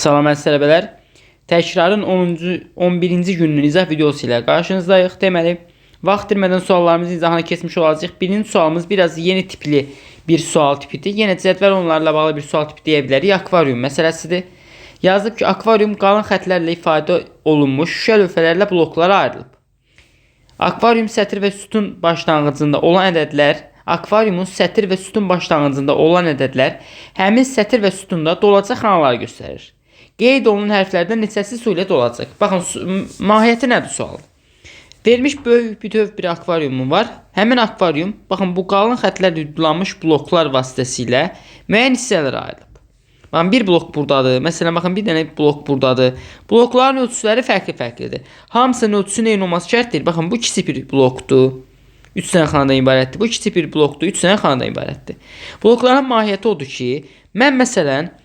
Salam əziz tələbələr. Təkrarın 11-ci gününün izah videosu ilə qarşınızdayıq. Deməli, vaxt itirmədən suallarımızın izahına keçmiş olacağıq. Birinci sualımız biraz yeni tipli bir sual tipidir. Yenə cədvəl onlarla bağlı bir sual tipi deyə bilərik. Akvarium məsələsidir. Yazılıb ki, akvarium qalın xətlərlə ifadə olunmuş şüşə lövhələrlə bloklara ayrılıb. Akvarium sətir və sütun başlanğıcında olan ədədlər həmin sətir və sütunda dolacaq xanaları göstərir. Qeyd olunan hərflərdən neçəsi su ilə dolacaq? Baxın, mahiyyəti nədir sualın? Verilmiş böyük bütöv bir akvariumum var. Həmin akvarium, baxın, bu qalın xətlərlə yudulanmış bloklar vasitəsilə müəyyən hissələrə ayrılıb. Baxın, bir blok buradadır. Məsələn, baxın, bir dənə blok buradadır. Blokların ölçüləri fərqli-fərqlidir. Hamısının ölçüsünün eyni olması şərt deyil. Baxın, bu kiçik bir blokdur. 3 dənə xanadan ibarətdir. Bu kiçik bir blokdur. 3 dənə xanadan ibarətdir. Blokların mahiyyəti odur ki, mən məsələn,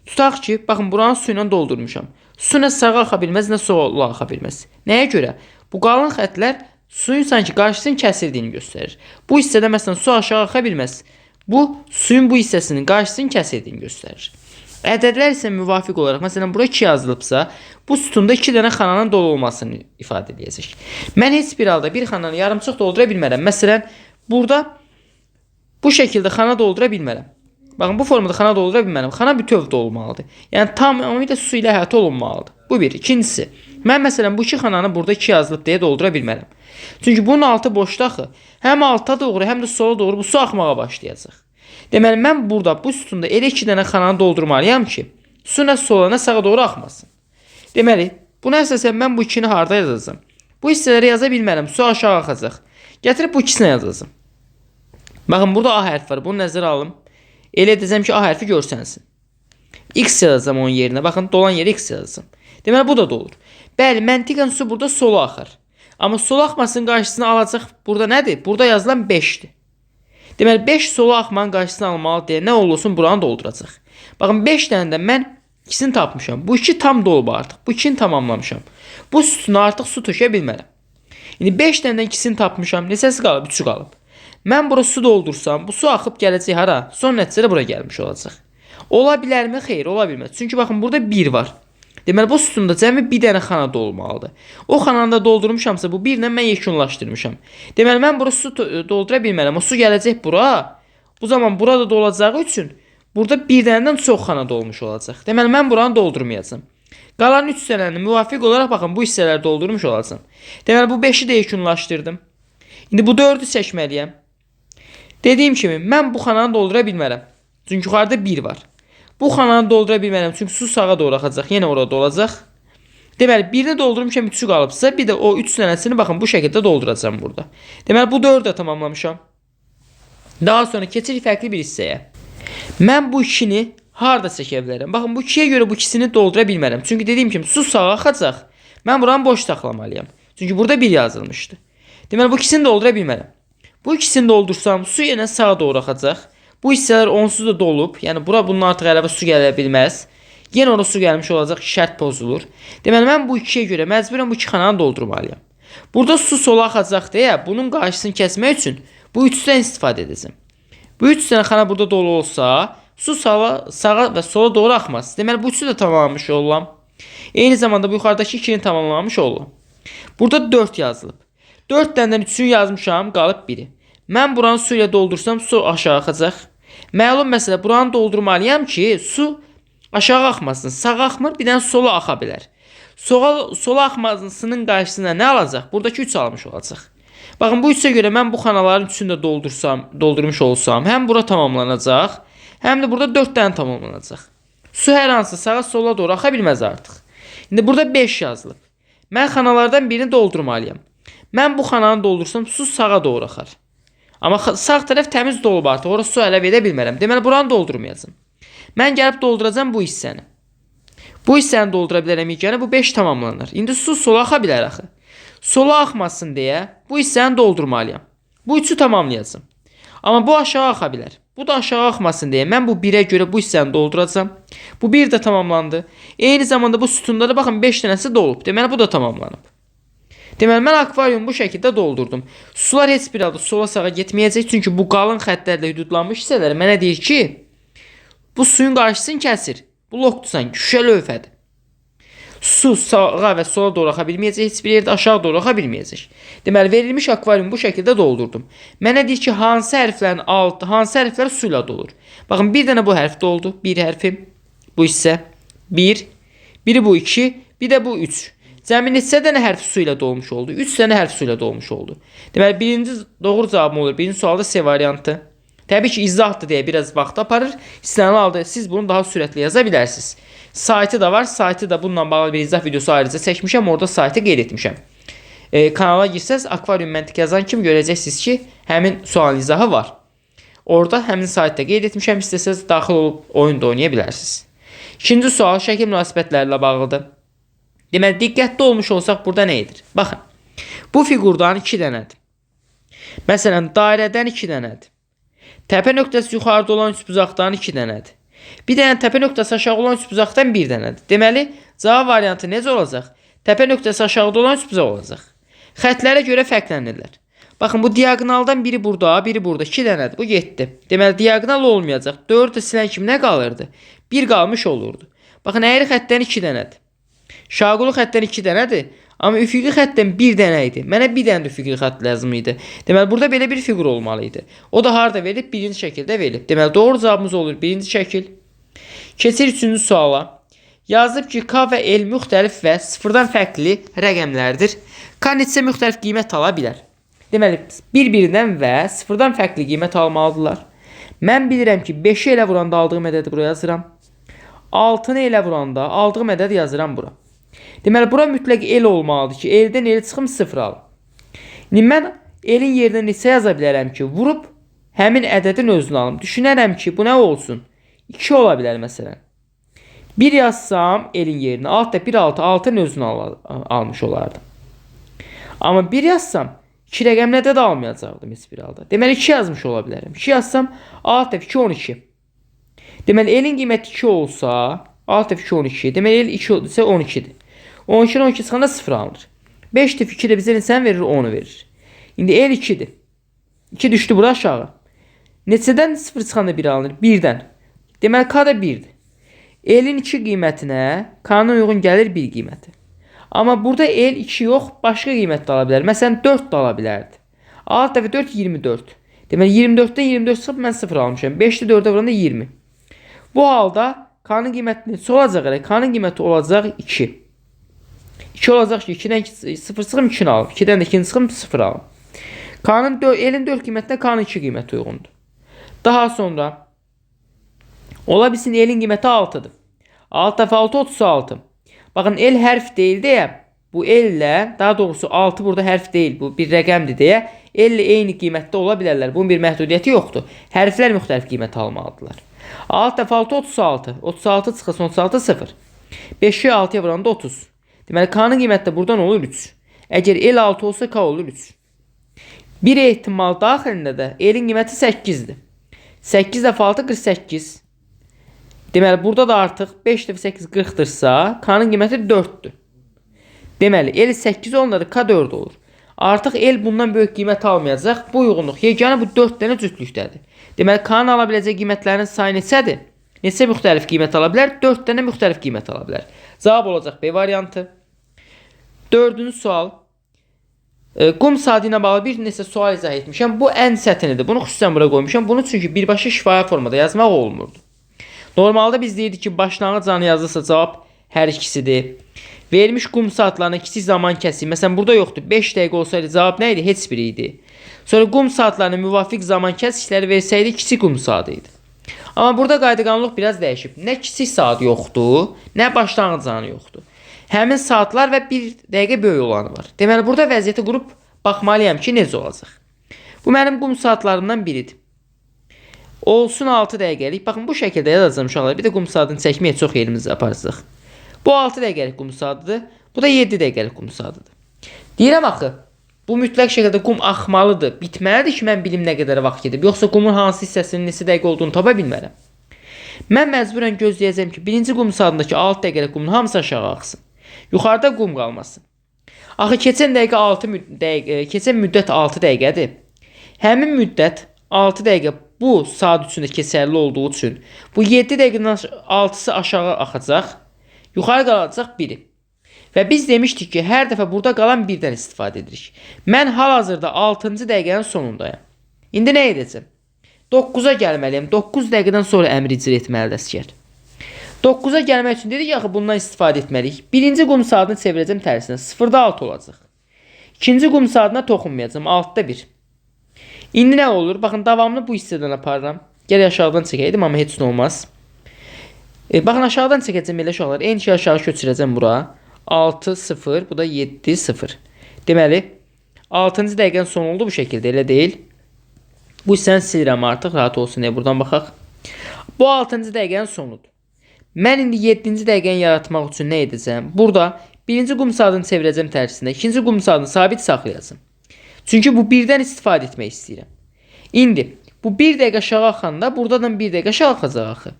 tutaq ki, baxın, buranı su ilə doldurmuşam. Su nə sağa axa bilməz, nə sola axa bilməz. Nəyə görə? Bu qalın xətlər suyun sanki qarşısını kəsirdiyini göstərir. Bu hissədə məsələn su aşağı axa bilməz. Bu suyun bu hissəsinin qarşısını kəsirdiyini göstərir. Ədədlər isə müvafiq olaraq, məsələn, bura 2 yazılıbsa, bu sütunda 2 dənə xananın dolu olmasını ifadə edəcək. Mən heç bir halda bir xananı yarımçıq doldura bilmərəm. Məsələn, burada bu şəkildə xana doldura bilmərəm. Baxın, bu formada xana doldura bilmərəm. Xana bütövdə olmalıdır. Yəni, tamamilə su ilə əhatə olunmalıdır. Bu bir. İkincisi, mən məsələn, bu 2 xananı burada 2 yazılıb deyə doldura bilmərəm. Çünki bunun altı boşda axı. Həm alta doğru, həm də sola doğru bu su axmağa başlayacaq. Deməli, mən burada bu sütunda elə 2 dənə xananı doldurmalıyam ki, su nə sola, nə sağa doğru axmasın. Deməli, buna əsasən mən bu 2-ni harda yazacağım? Bu hissələri yaza bilmərəm, su aşağı axacaq. Gətirib bu ikisinə yazacağım. Baxın, burada A hərfi var, bunu nəzərə alım. Elə edəcəm ki, A hərfi görsənsin. X yazacağım onun yerinə, baxın, dolan yeri X yazacağım. Deməli, bu da dolur. Bəli, məntiqən su burada sola axar. Amma sola axmasının qarşısını alacaq burada nədir? Burada yazılan 5-dir. Deməli, 5 sola axmanın qarşısını almalı deyə nə olursun buranı dolduracaq. Baxın, 5 dənə də mən ikisini tapmışam. Bu 2 tam dolub artıq. Bu 2-ni tamamlamışam. Bu sütuna artıq su tökə bilmərəm. İndi 5 dənədən ikisini tapmışam. Neçəsi qalıb? 3-ü qalıb. Mən bura su doldursam, bu su axıb gələcək hara? Son nəticədə bura gəlmiş olacaq. Ola bilərmi? Xeyr, ola bilməz. Çünki baxın, burada 1 var. Deməli, bu sütunda cəmi bir dənə xana dolmalıdır. O xananı da doldurmuşamsa, bu birlə mən yekunlaşdırmışam. Deməli, mən bura su doldura bilmərəm. O su gələcək bura. Bu zaman burada dolacağı üçün burada bir dənədən çox xana dolmuş olacaq. Deməli, mən buranı doldurmayacağım. Qalan 3 dənəni müvafiq olaraq, baxın, bu hissələri doldurmuş olacağım. Deməli, bu 5-i də yekunlaşdırdım. İndi bu 4-ü seçməliyəm. Dediyim kimi, mən bu xananı doldura bilmərəm. Çünki yuxarıda 1 var. Bu xananı doldura bilmərəm, çünki su sağa doğru axacaq, yenə orada olacaq. Deməli, birini doldurmuşam, 3-ü qalıbsa, bir də o 3 dənəsini, baxın, bu şəkildə dolduracağım burada. Deməli, bu 4-ü də tamamlamışam. Daha sonra keçirik fərqli bir hissəyə. Mən bu 2-ni harada çəkə bilərəm? Baxın, bu 2-yə görə bu ikisini doldura bilmərəm. Çünki dediyim kimi, su sağa axacaq. Mən buranı boş saxlamalıyam. Çünki burada 1 yazılmışdı. Deməli, bu ikisini doldura bilmərəm. Bu ikisini doldursam, su yenə sağa doğru axacaq. Bu hissələr onsuz da dolub. Yəni, bura bunun artıq əlavə su gələ bilməz. Yenə ona su gəlmiş olacaq ki, şərt pozulur. Deməli, mən bu 2-yə görə məcburən bu 2 xananı doldurmalıyam. Burada su sola axacaq deyə, bunun qarşısını kəsmək üçün bu 3-dən istifadə edəcəm. Bu 3 dənə xana burada dolu olsa, su sağa və sola doğru axmaz. Deməli, bu 3-ü də tamamlamış oluram. Eyni zamanda bu yuxarıdakı 2-ni tamamlamış oluram. Burada 4 yazılıb. 4 dənədən 3-ünü yazmışam, qalıb 1-i. Mən buranı su ilə doldursam, su aşağı axacaq. Məlum məsələ, buranı doldurmalıyam ki, su aşağı axmasın. Sağ axmır, bir dənə sola axa bilər. Sola axmasının qarşısına nə alacaq? Buradakı 3 almış olacaq. Baxın, bu 3-ə görə mən bu xanaların 3-ünü də doldurmuş olsam, həm bura tamamlanacaq, həm də burada 4 dənə tamamlanacaq. Su hər hansı sağa sola doğru axa bilməz artıq. İndi burada 5 yazılıb. Mən xanalardan birini doldurmalıyam. Mən bu xananı doldursam, su sağa doğru axar. Amma sağ tərəf təmiz dolub artıq, orası su əlavə edə bilmərəm. Deməli, buranı doldurmayacağım. Mən gəlib dolduracağım bu hissəni. Bu hissəni doldura bilərəm yeganə, bu 5 tamamlanır. İndi su sola axa bilər axı. Sola axmasın deyə bu hissəni doldurmalıyam. Bu 3-ü tamamlayacağım. Amma bu aşağı axa bilər. Bu da aşağı axmasın deyə mən bu 1-ə görə bu hissəni dolduracağım. Bu 1 də tamamlandı. Eyni zamanda bu sütunda da baxın 5 dənəsi dolub. Deməli, bu da tamamlanıb. Deməli, mən akvariumu bu şəkildə doldurdum. Sular heç bir halda sola sağa getməyəcək. Çünki bu qalın xətlərlə hüdudlanmış hissələr mənə deyir ki, bu suyun qarşısını kəsir. Blokdur sanki, şüşə lövhədir. Su sağa və sola doğru axa bilməyəcək, heç bir yerdə aşağı doğru axa bilməyəcək. Deməli, verilmiş akvariumu bu şəkildə doldurdum. Mənə deyir ki, hansı hərflərin altı, hansı hərflər su ilə dolur? Baxın, bir dənə bu hərf doldu, bir hərfim, bu hissə, bir, biri bu iki, bir də bu üç. Cəmi neçə dənə hərf su ilə dolmuş oldu? 3 dənə hərf su ilə dolmuş oldu. Deməli, birinci doğru cavabım olur. Birinci sualda C variantı. Təbii ki, izahdır deyə biraz vaxt aparır. İstənilən halda siz bunu daha sürətli yaza bilərsiniz. Saytı da var. Saytı da bununla bağlı bir izah videosu ayrıca çəkmişəm. Orada saytı qeyd etmişəm. Kanala girsəz, akvarium məntiq yazan kimi görəcəksiniz ki, həmin sual izahı var. Orada həmin saytda qeyd etmişəm. İstəsəz daxil olub oyun da oynaya bilərsiniz. İkinci sual şəkil münasibətləri ilə bağlıdır. Deməli, diqqətli olmuş olsaq burada nə edir? Baxın, bu fiqurdan 2 dənədir. Məsələn, dairədən 2 dənədir. Təpə nöqtəsi yuxarıda olan üçbucaqdan 2 dənədir. Bir dənə təpə nöqtəsi aşağı olan üçbucaqdan 1 dənədir. Deməli, cavab variantı necə olacaq? Təpə nöqtəsi aşağıda olan üçbucaq olacaq. Xətlərə görə fərqlənirlər. Baxın, bu diaqonaldan biri burada, biri burada 2 dənədir. Bu getdi. Deməli, diaqonal olmayacaq. 4-ü silən kimi nə qalırdı? 1 qalmış olurdu. Baxın, əyri xətdən 2 dənədir. Şaquli xətdən 2 dənədir. Amma üfüqi xətdən 1 dənə idi. Mənə bir dənə də üfüqi xətt lazım idi. Deməli, burada belə bir fiqur olmalı idi. O da harada verilib? Birinci şəkildə verilib. Deməli, doğru cavabımız olur birinci şəkil. Keçir üçüncü suala. Yazıb ki, K və L müxtəlif və sıfırdan fərqli rəqəmlərdir. K neçə müxtəlif qiymət ala bilər? Deməli, bir-birindən və sıfırdan fərqli qiymət almalıdırlar. Mən bilirəm ki, 5-i elə vuranda aldığım ədədi buraya yazıram. 6-nı elə vuranda aldığım ədədi yazıram bura. Deməli, bura mütləq L olmalıdır ki, L-dən L çıxım 0 alım. İndi mən L-in yerinə neçə yaza bilərəm ki, vurub həmin ədədin özünü alım. Düşünərəm ki, bu nə olsun? 2 ola bilər məsələn. 1 yazsam L-in yerinə, altda 1, 6, 6-nın özünü almış olardım. Amma 1 yazsam 2 rəqəmlə də almayacaqdım heç bir halda. Deməli, 2 yazmış ola bilərəm. 2 yazsam alt F2 12. Deməli, L-in qiyməti 2 olsa, alt F2 12. Deməli, L 2 olsa 12-dir. 12'nin 12 çıxanda 0 alınır. 5 tif 2 də bizə neçəni verir? 10'u verir. İndi L 2'dir. 2 düşdü bura aşağı. Neçədən 0 çıxanda 1 alınır? 1'dən. Deməli, K da 1'dir. L'in 2 qiymətinə K-nın uyğun gəlir 1 qiyməti. Amma burada L 2 yox, başqa qiymət də ala bilər. Məsələn, 4 da ala bilərdi. Alt dəfə 4, 24. Deməli, 24-dən 24 çıxıb mən 0 almışam. 5'də 4'ə vuranda 20. Bu halda K-nın qiyməti neçə olacaq? K-nın qiyməti olacaq 2. 2 olacaq ki, 2-dən 0 çıxım 2-ni alım. 2-dən də 2-ni çıxım 0 alım. L'in 4 qiymətinə K-nın 2 qiyməti uyğundur. Daha sonra ola bilsin L'in qiyməti 6'dır. 6 dəfə 6, 36. Baxın, L hərf deyil deyə, bu L ilə, daha doğrusu 6 burada hərf deyil, bu bir rəqəmdir deyə, L ilə eyni qiymətdə ola bilərlər. Bunun bir məhdudiyyəti yoxdur. Hərflər müxtəlif qiymət almalıdırlar. 6 dəfə 6, 36. 36 çıxılsın 36, 0. 5'i 6'ya vuranda 30. Deməli, K-nın qiyməti də buradan olur 3. Əgər L 6 olsa K olur 3. Bir ehtimal daxilində də L'in qiyməti 8'dir. 8 dəfə 6, 48. Deməli, burada da artıq 5 dəfə 8, 40'dırsa, K-nın qiyməti 4'dür. Deməli, L 8 olanda da K 4 olur. Artıq L bundan böyük qiymət almayacaq. Bu uyğunluq yeganə bu 4 dənə cütlükdədir. Deməli, K-nın ala biləcək qiymətlərin sayı neçədir? Neçə müxtəlif qiymət ala bilər? 4 dənə müxtəlif qiymət ala bilər. Cavab olacaq B variantı. Dördüncü sual. Qum saatı ilə bağlı bir neçə sual izah etmişəm. Bu ən çətinidir. Bunu xüsusən bura qoymuşam. Bunu çünki birbaşa şifahi formada yazmaq olmurdu. Normalda biz deyirdik ki, başlanğıc anı yazılsa cavab hər ikisidir. Verilmiş qum saatlarına kiçik zaman kəsim. Məsələn, burada yoxdur. 5 dəqiqə olsaydı cavab nə idi? Heç biri idi. Sonra qum saatlarına müvafiq zaman kəsikləri versəydi kiçik qum saatı idi. Amma burada qayda-qanunluq biraz dəyişib. Nə kiçik saat yoxdur, nə başlanğıc anı yoxdur. Həmin saatlar və 1 dəqiqə böyük olanı var. Deməli, burada vəziyyəti qurub baxmalıyam ki, necə olacaq. Bu mənim qum saatlarımdan biridir. Olsun 6 dəqiqəlik. Baxın, bu şəkildə yazacağım uşaqlar. Bir də qum saatını çəkməyə çox yerimizi aparacaq. Bu 6 dəqiqəlik qum saatıdır. Bu da 7 dəqiqəlik qum saatıdır. Deyirəm axı, bu mütləq şəkildə qum axmalıdır. Bitməlidir ki, mən bilim nə qədər vaxt gedib. Yoxsa qumun hansı hissəsinin neçə dəqiqə olduğunu tapa bilmərəm. Mən məcburən gözləyəcəm ki, birinci qum saatındakı 6 dəqiqəlik qumun hamısı aşağı axsın. Yuxarıda qum qalmasın. Axı keçən müddət 6 dəqiqədir. Həmin müddət 6 dəqiqə bu saat üçündə keçərli olduğu üçün bu 7 dəqiqədən 6-sı aşağı axacaq, yuxarı qalacaq 1-i. Və biz demişdik ki, hər dəfə burada qalan 1-dən istifadə edirik. Mən hal-hazırda 6-cı dəqiqənin sonundayım. İndi nə edəcəm? 9-a gəlməliyəm. 9 dəqiqədən sonra əmri icra etməlidir əsgər. 9-a gəlmək üçün dedik axı bundan istifadə etməliyik. Birinci qum saatını çevirəcəm tərsinə. 0-da 6 olacaq. İkinci qum saatına toxunmayacağım. 6-da 1. İndi nə olur? Baxın, davamlı bu hissədən aparıram. Gəl aşağıdan çəkəydim, amma heç nə olmaz. Baxın, aşağıdan çəkəcəm elə uşaqlar. Eyni şey aşağı köçürəcəm bura. 6, 0, bu da 7, 0. Deməli, 6-cı dəqiqənin sonu oldu bu şəkildə, elə deyil. Bu hissəni silirəm artıq, rahat olsun deyə buradan baxaq. Bu 6-cı dəqiqənin sonudur. Mən indi 7-ci dəqiqəni yaratmaq üçün nə edəcəm? Burada birinci qum saatını çevirəcəm tərsinə, ikinci qum saatını sabit saxlayacağım. Çünki bu 1-dən istifadə etmək istəyirəm. İndi bu 1 dəqiqə aşağı axanda buradadan 1 dəqiqə aşağı axacaq axı.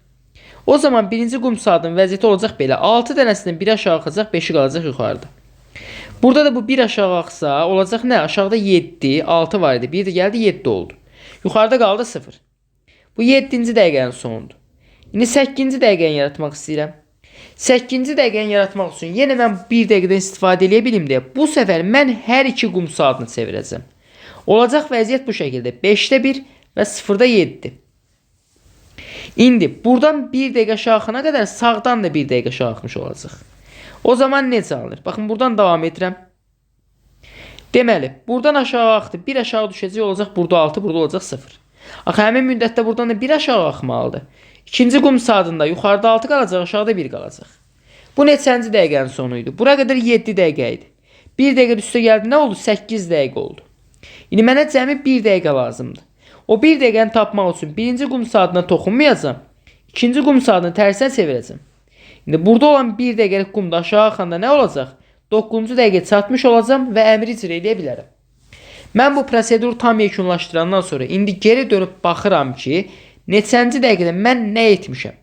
O zaman birinci qum saatının vəziyyəti olacaq belə. 6 dənəsindən 1 aşağı axacaq, 5-i qalacaq yuxarıda. Burada da bu 1 aşağı axsa olacaq nə? Aşağıda 7, 6 var idi. 1 də gəldi 7 oldu. Yuxarıda qaldı 0. Bu 7-ci dəqiqənin sonudur. İndi 8-ci dəqiqəni yaratmaq istəyirəm. 8-ci dəqiqəni yaratmaq üçün yenə mən 1 dəqiqədən istifadə edə bilim deyə bu səfər mən hər iki qum saatını çevirəcəm. Olacaq vəziyyət bu şəkildə. 5-də 1 və 0-da 7. İndi buradan 1 dəqiqə aşağı axana qədər sağdan da 1 dəqiqə aşağı axmış olacaq. O zaman necə alınır? Baxın, buradan davam edirəm. Deməli, buradan aşağı axdı. 1 aşağı düşəcək olacaq. Burada 6, burada olacaq 0. Axı, həmin müddətdə buradan da 1 aşağı axmalıdır. İkinci qum saatında yuxarıda 6 qalacaq, aşağıda 1 qalacaq. Bu neçənci dəqiqənin sonuydu? Bura qədər 7 dəqiqə idi. 1 dəqiqə üstə gəldi, nə oldu? 8 dəqiqə oldu. İndi mənə cəmi 1 dəqiqə lazımdır. O 1 dəqiqəni tapmaq üçün birinci qum saatına toxunmayacağım. İkinci qum saatını tərsinə çevirəcəm. İndi burada olan 1 dəqiqəlik qum da aşağı axanda nə olacaq? 9-cu dəqiqə çatmış olacağım və əmri icra edə bilərəm. Mən bu proseduru tam yekunlaşdırandan sonra indi geri dönüb baxıram ki, neçənci dəqiqədə mən nə etmişəm?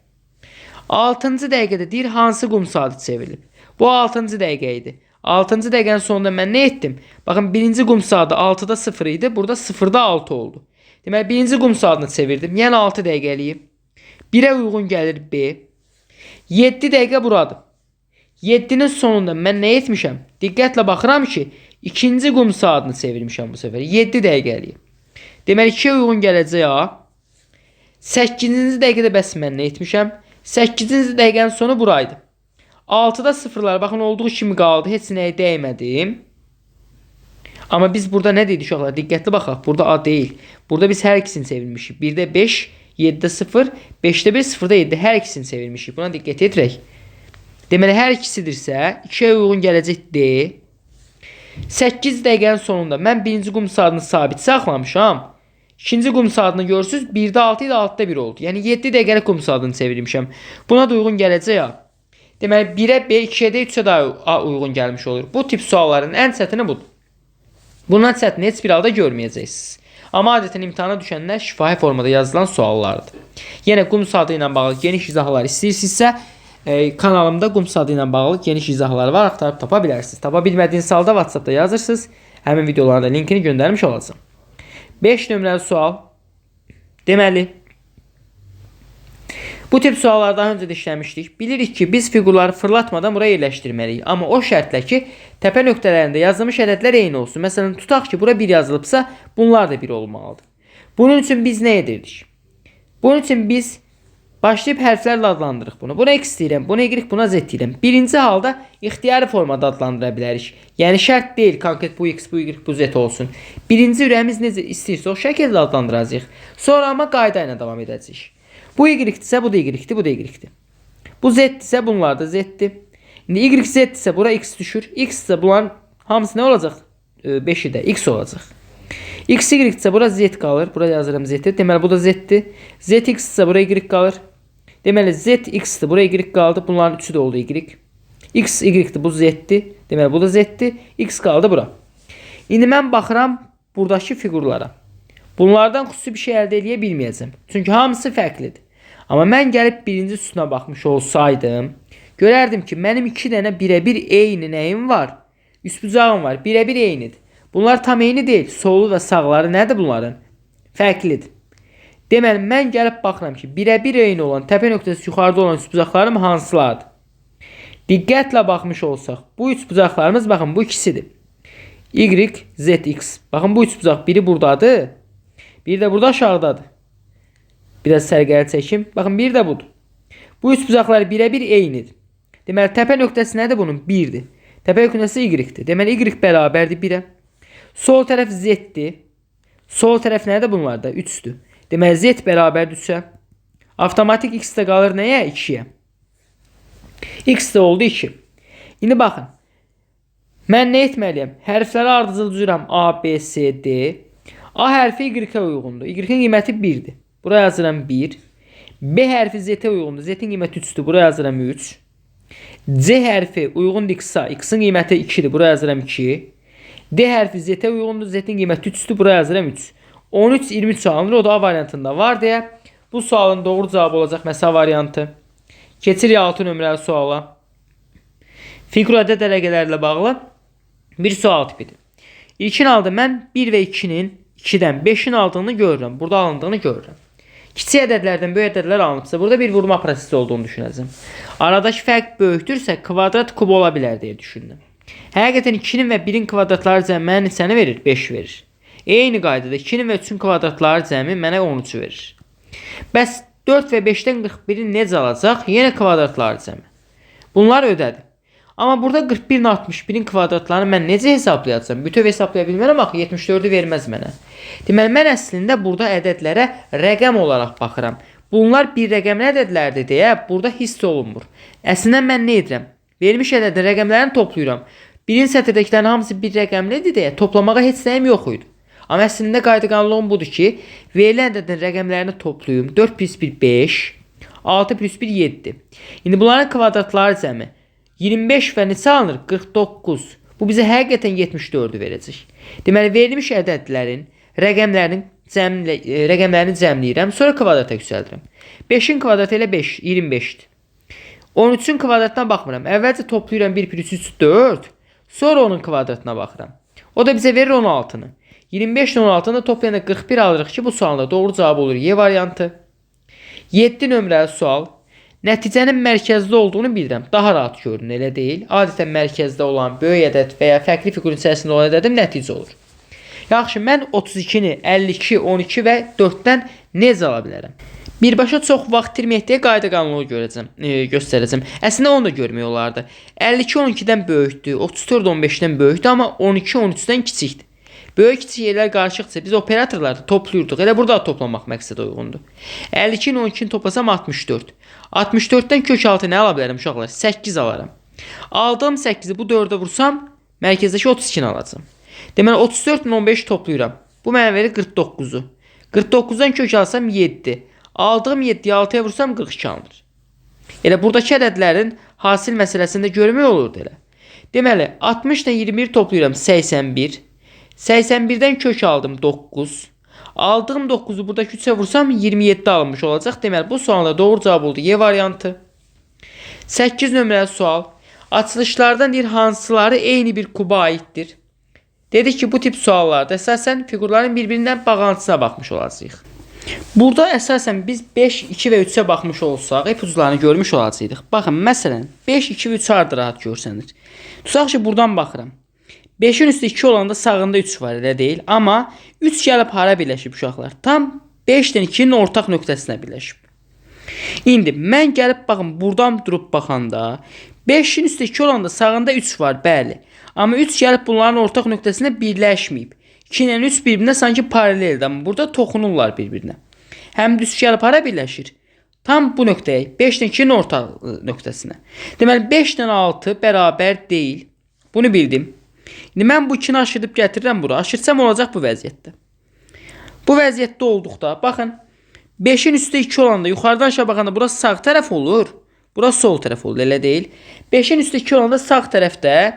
6-cı dəqiqədə deyir hansı qum saatı çevrilib? Bu 6-cı dəqiqə idi. 6-cı dəqiqənin sonunda mən nə etdim? Baxın, birinci qum saatı 6-da 0 idi. Burada 0-da 6 oldu. Deməli, birinci qum saatını çevirdim. Yəni 6 dəqiqəliyim. 1-ə uyğun gəlir B. 7 dəqiqə buradır. 7-nin sonunda mən nə etmişəm? Diqqətlə baxıram ki, ikinci qum saatını çevirmişəm bu səfər. 7 dəqiqəliyim. Deməli, 2-yə uyğun gələcək A. 8-ci dəqiqədə bəs mən nə etmişəm? 8-ci dəqiqənin sonu buraydı. 6-da 0'lar baxın olduğu kimi qaldı. Heç nəyə dəymədim. Amma biz burada nə dedik uşaqlar? Diqqətli baxaq. Burada A deyil. Burada biz hər ikisini çevirmişik. 1-də 5, 7-də 0, 5-də 1, 0-da 7. Hər ikisini çevirmişik. Buna diqqət edirək. Deməli, hər ikisidirsə 2-yə uyğun gələcək D. 8 dəqiqənin sonunda mən birinci qum saatını sabit saxlamışam. İkinci qum saatını görürsünüz. 1-də 6 idi, 6-da 1 oldu. Yəni 7 dəqiqəlik qum saatını çevirmişəm. Buna da uyğun gələcək A. Deməli, 1-ə B, 2-yə D, 3-ə də A uyğun gəlmiş olur. Bu tip sualların ən çətini budur. Bundan çətini heç bir halda görməyəcəksiniz. Amma adətən imtahana düşənlər şifahi formada yazılan suallardır. Yenə qum saatı ilə bağlı geniş izahlar istəyirsinizsə, kanalımda qum saatı ilə bağlı geniş izahlar var, axtarıb tapa bilərsiniz. Tapa bilmədiyiniz halda WhatsAppda yazırsınız. Həmin videolarda linkini göndərmiş olacağım. 5 nömrəli sual. Deməli, bu tip suallardan öncə də işləmişdik. Bilirik ki, biz fiqurları fırlatmadan buraya yerləşdirməliyik. Amma o şərtlə ki, təpə nöqtələrində yazılmış ədədlər eyni olsun. Məsələn, tutaq ki, bura 1 yazılıbsa, bunlar da 1 olmalıdır. Bunun üçün biz nə edirdik? Bunun üçün biz başlayıb hərflərlə adlandırırıq bunu. Buna x deyirəm, buna y, buna z deyirəm. Birinci halda ixtiyari formada adlandıra bilərik. Yəni şərt deyil, konkret bu x, bu y, bu z olsun. Birinci ürəyimiz necə istəyirsə o şəkildə adlandıracağıq. Sonra amma qayda ilə davam edəcəyik. Bu y-dirsə, bu da y-dir, bu da y-dir. Bu z-dirsə, bunlar da z-dir. İndi y-z-dirsə, bura x düşür. X-dirsə, bunların hamısı nə olacaq? 5-i də x olacaq. X-y-dirsə, bura z qalır. Bura yazıram z-dir. Deməli, bu da z-dir. Z-x-dirsə, bura y qalır. Deməli, z-x-dir, bura y qaldı. Bunların üçü də oldu y. X-y-dir, bu z-dir. Deməli, bu da z-dir. X qaldı bura. İndi mən baxıram buradakı fiqurlara. Bunlardan xüsusi bir şey əldə edə bilməyəcəm. Çünki hamısı fərqlidir. Amma mən gəlib birinci sütuna baxmış olsaydım, görərdim ki, mənim 2 dənə birə-bir eyni nəyim var? Üstbucağım var, birə-bir eynidir. Bunlar tam eyni deyil. Solu və sağları nədir bunların? Fərqlidir. Deməli, mən gəlib baxıram ki, birə-bir eyni olan təpə nöqtəsi yuxarıda olan üçbucaqlarım hansılardır? Diqqətlə baxmış olsaq, bu üçbucaqlarımız, baxın, bu ikisidir. Y, Z, X. Baxın, bu üçbucaq biri buradadır, biri də burada aşağıdadır. Biraz sərgəli çəkim. Baxın, biri də budur. Bu üçbucaqlar birə-bir eynidir. Deməli, təpə nöqtəsi nədir bunun? 1-dir. Təpə nöqtəsi Y-dir. Deməli, Y bərabərdir 1-ə. Sol tərəf Z-dir. Sol tərəf nədir bunlarda? 3-dür. Deməli, Z bərabərdir 3-ə. Avtomatik X də qalır nəyə? 2-yə. X də oldu 2. İndi baxın. Mən nə etməliyəm? Hərfləri ardıcıl düzürəm. A, B, C, D. A hərfi Y-ə uyğundur. Y-in qiyməti 1-dir. Buraya yazıram 1. B hərfi Z-ə uyğundur. Z-in qiyməti 3-dür. Buraya yazıram 3. C hərfi uyğundur X-a. X-in qiyməti 2-dir. Buraya yazıram 2. D hərfi Z-ə uyğundur. Z-in qiyməti 3-dür. Buraya yazıram 3. 13, 23 alınır. O da A variantında var deyə. Bu sualın doğru cavabı olacaq məsəl variantı. Keçirik 6 nömrəli suala. Fiqur ədəd əlaqələrlə bağlı bir sual tipidir. İlkin halda mən 1 və 2-nin 2-dən 5-in aldığını görürəm. Burada alındığını görürəm. Kiçik ədədlərdən böyük ədədlər alınıbsa, burada bir vurma prosesi olduğunu düşünəcəm. Aradakı fərq böyükdürsə, kvadrat kub ola bilər deyə düşündüm. Həqiqətən 2-nin və 1-in kvadratları cəmi mənə neçəni verir? 5 verir. Eyni qaydada 2-nin və 3-ün kvadratları cəmi mənə 13 verir. Bəs 4 və 5-dən 41-i necə alacaq? Yenə kvadratları cəmi. Bunlar ödədir. Amma burada 41-in 61-in kvadratlarını mən necə hesablayacağım? Bütöv hesablaya bilmərəm, axı 74-ü verməz mənə. Deməli, mən əslində burada ədədlərə rəqəm olaraq baxıram. Bunlar bir rəqəmli ədədlərdir deyə burada hiss olunmur. Əslində mən nə edirəm? Verilmiş ədədin rəqəmlərini toplayıram. Birinci sətirdəkilərin hamısı bir rəqəmlidir deyə toplamağa heç nəyim yox idi. Amma əslində qayda qanunum budur ki, verilən ədədin rəqəmlərini toplayım. 4 plus 1 5, 6 plus 1 7. İndi bunların kvadratları cəmi 25 və neçə alınır? 49. Bu bizə həqiqətən 74-ü verəcək. Deməli, verilmiş ədədlərin rəqəmlərini cəmləyirəm, sonra kvadrata yüksəldirəm. 5-in kvadratı ilə 5, 25-dir. 13-ün kvadratına baxmıram. Əvvəlcə toplayıram 1 plus 3, 4. Sonra onun kvadratına baxıram. O da bizə verir 16-nı. 25 ilə 16-nı toplayanda 41 alırıq ki, bu sualda doğru cavab olur Y variantı. 7 nömrəli sual. Nəticənin mərkəzdə olduğunu bilirəm. Daha rahat görünür, elə deyil. Adətən mərkəzdə olan böyük ədəd və ya fərqli fiqurun içərisində olan ədədim nəticə olur. Yaxşı, mən 32-ni, 52, 12 və 4-dən necə ala bilərəm? Birbaşa çox vaxt itirməyək deyə qayda qanunu göstərəcəm. Əslində onu da görmək olardı. 52 12-dən böyükdür, 34 15-dən böyükdür, amma 12 13-dən kiçikdir. Böyük-kiçik yerlər qarışıqsa biz operatorlarda toplayırdıq. Elə burada toplamaq məqsədə uyğundur. 52-ni 12-ni toplasam 64. 64-dən kök altı nə ala bilərəm uşaqlar? 8 alaram. Aldığım 8-i bu 4-ə vursam, mərkəzdəki 32-ni alacam. Deməli, 34 ilə 15-i toplayıram. Bu mənə verir 49-u. 49-dan kök alsam 7. Aldığım 7-yi 6-ya vursam 42 alınır. Elə buradakı ədədlərin hasil məsələsində görmək olurdu elə. Deməli, 60 ilə 21 toplayıram 81. 81-dən kök aldım 9. Aldığım 9-u buradakı 3-ə vursam 27 alınmış olacaq. Deməli, bu sualda doğru cavab oldu Y variantı. 8 nömrəli sual. Açılışlardan deyir, hansıları eyni bir kuba aiddir? Dedik ki, bu tip suallarda əsasən fiqurların bir-birindən bağlantısına baxmış olacağıq. Burada əsasən biz 5, 2 və 3-ə baxmış olsaq, ipuclarını görmüş olacaqdıq. Baxın, məsələn, 5, 2 və 3 harda rahat görsənir. Tutaq ki, buradan baxıram. 5-in üstü 2 olanda sağında 3 var, elə deyil. Amma 3 gəlib hara birləşib uşaqlar? Tam 5-dən 2-nin ortaq nöqtəsinə birləşib. İndi mən gəlib baxın, buradan durub baxanda 5-in üstü 2 olanda sağında 3 var, bəli. Amma 3 gəlib bunların ortaq nöqtəsində birləşməyib. 2 ilə 3 bir-birinə sanki paraleldir, amma burada toxunurlar bir-birinə. Həm düz gəlib hara birləşir? Tam bu nöqtəyə, 5-dən 2-nin ortaq nöqtəsinə. Deməli, 5-dən 6 bərabər deyil. Bunu bildim. İndi mən bu 2-ni aşırıb gətirirəm bura. Aşırsam olacaq bu vəziyyətdə. Bu vəziyyətdə olduqda, baxın, 5-in üstü 2 olanda, yuxarıdan aşağı baxanda burası sağ tərəf olur. Burası sol tərəf olur, elə deyil. 5-in üstü 2 olanda sağ tərəfdə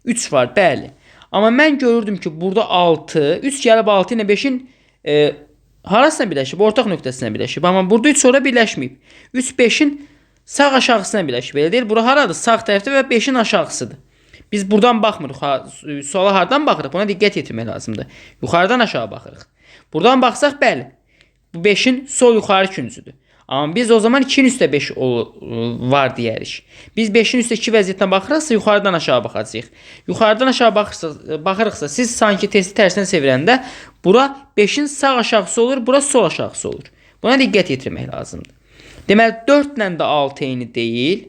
3 var, bəli. Amma mən görürdüm ki, burada 6, 3 gəlib 6 ilə 5-in harasına birləşib? Ortaq nöqtəsinə birləşib. Amma burada 3 sonra birləşməyib. 3 5-in sağ aşağısına birləşib, elə deyil. Bura haradır? Sağ tərəfdə və 5-in aşağısıdır. Biz buradan baxmırıq. Suala hardan baxırıq? Buna diqqət yetirmək lazımdır. Yuxarıdan aşağı baxırıq. Buradan baxsaq, bəli. Bu 5'in sol yuxarı küncüdür. Amma biz o zaman 2-nin üstə 5 var deyərik. Biz 5-in üstə 2 vəziyyətinə baxırıqsa yuxarıdan aşağı baxacağıq. Yuxarıdan aşağı baxırıqsa siz sanki testi tərsinə çevirəndə bura 5-in sağ aşağısı olur, bura sol aşağısı olur. Buna diqqət yetirmək lazımdır. Deməli 4 ilə də 6 eyni deyil.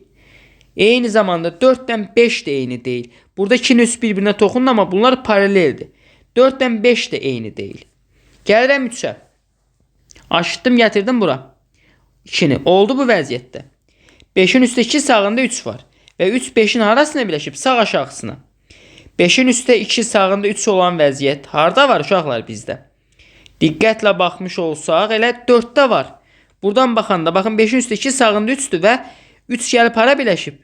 Eyni zamanda 4 ilə 5 də eyni deyil. Burada 2-nin üst bir-birinə toxunur, amma bunlar paraleldir. 4 ilə 5 də eyni deyil. Gəlirəm 3-ə. Aşıtdım, gətirdim bura. 2-ni. Oldu bu vəziyyətdə. 5-in üstə 2, sağında 3 var. Və 3 5-in harasına birləşib? Sağ aşağısına. 5-in üstə 2, sağında 3 olan vəziyyət harada var uşaqlar bizdə? Diqqətlə baxmış olsaq, elə 4-də var. Buradan baxanda, baxın 5-in üstə 2, sağında 3-dür və 3 gəlib hara birləşib?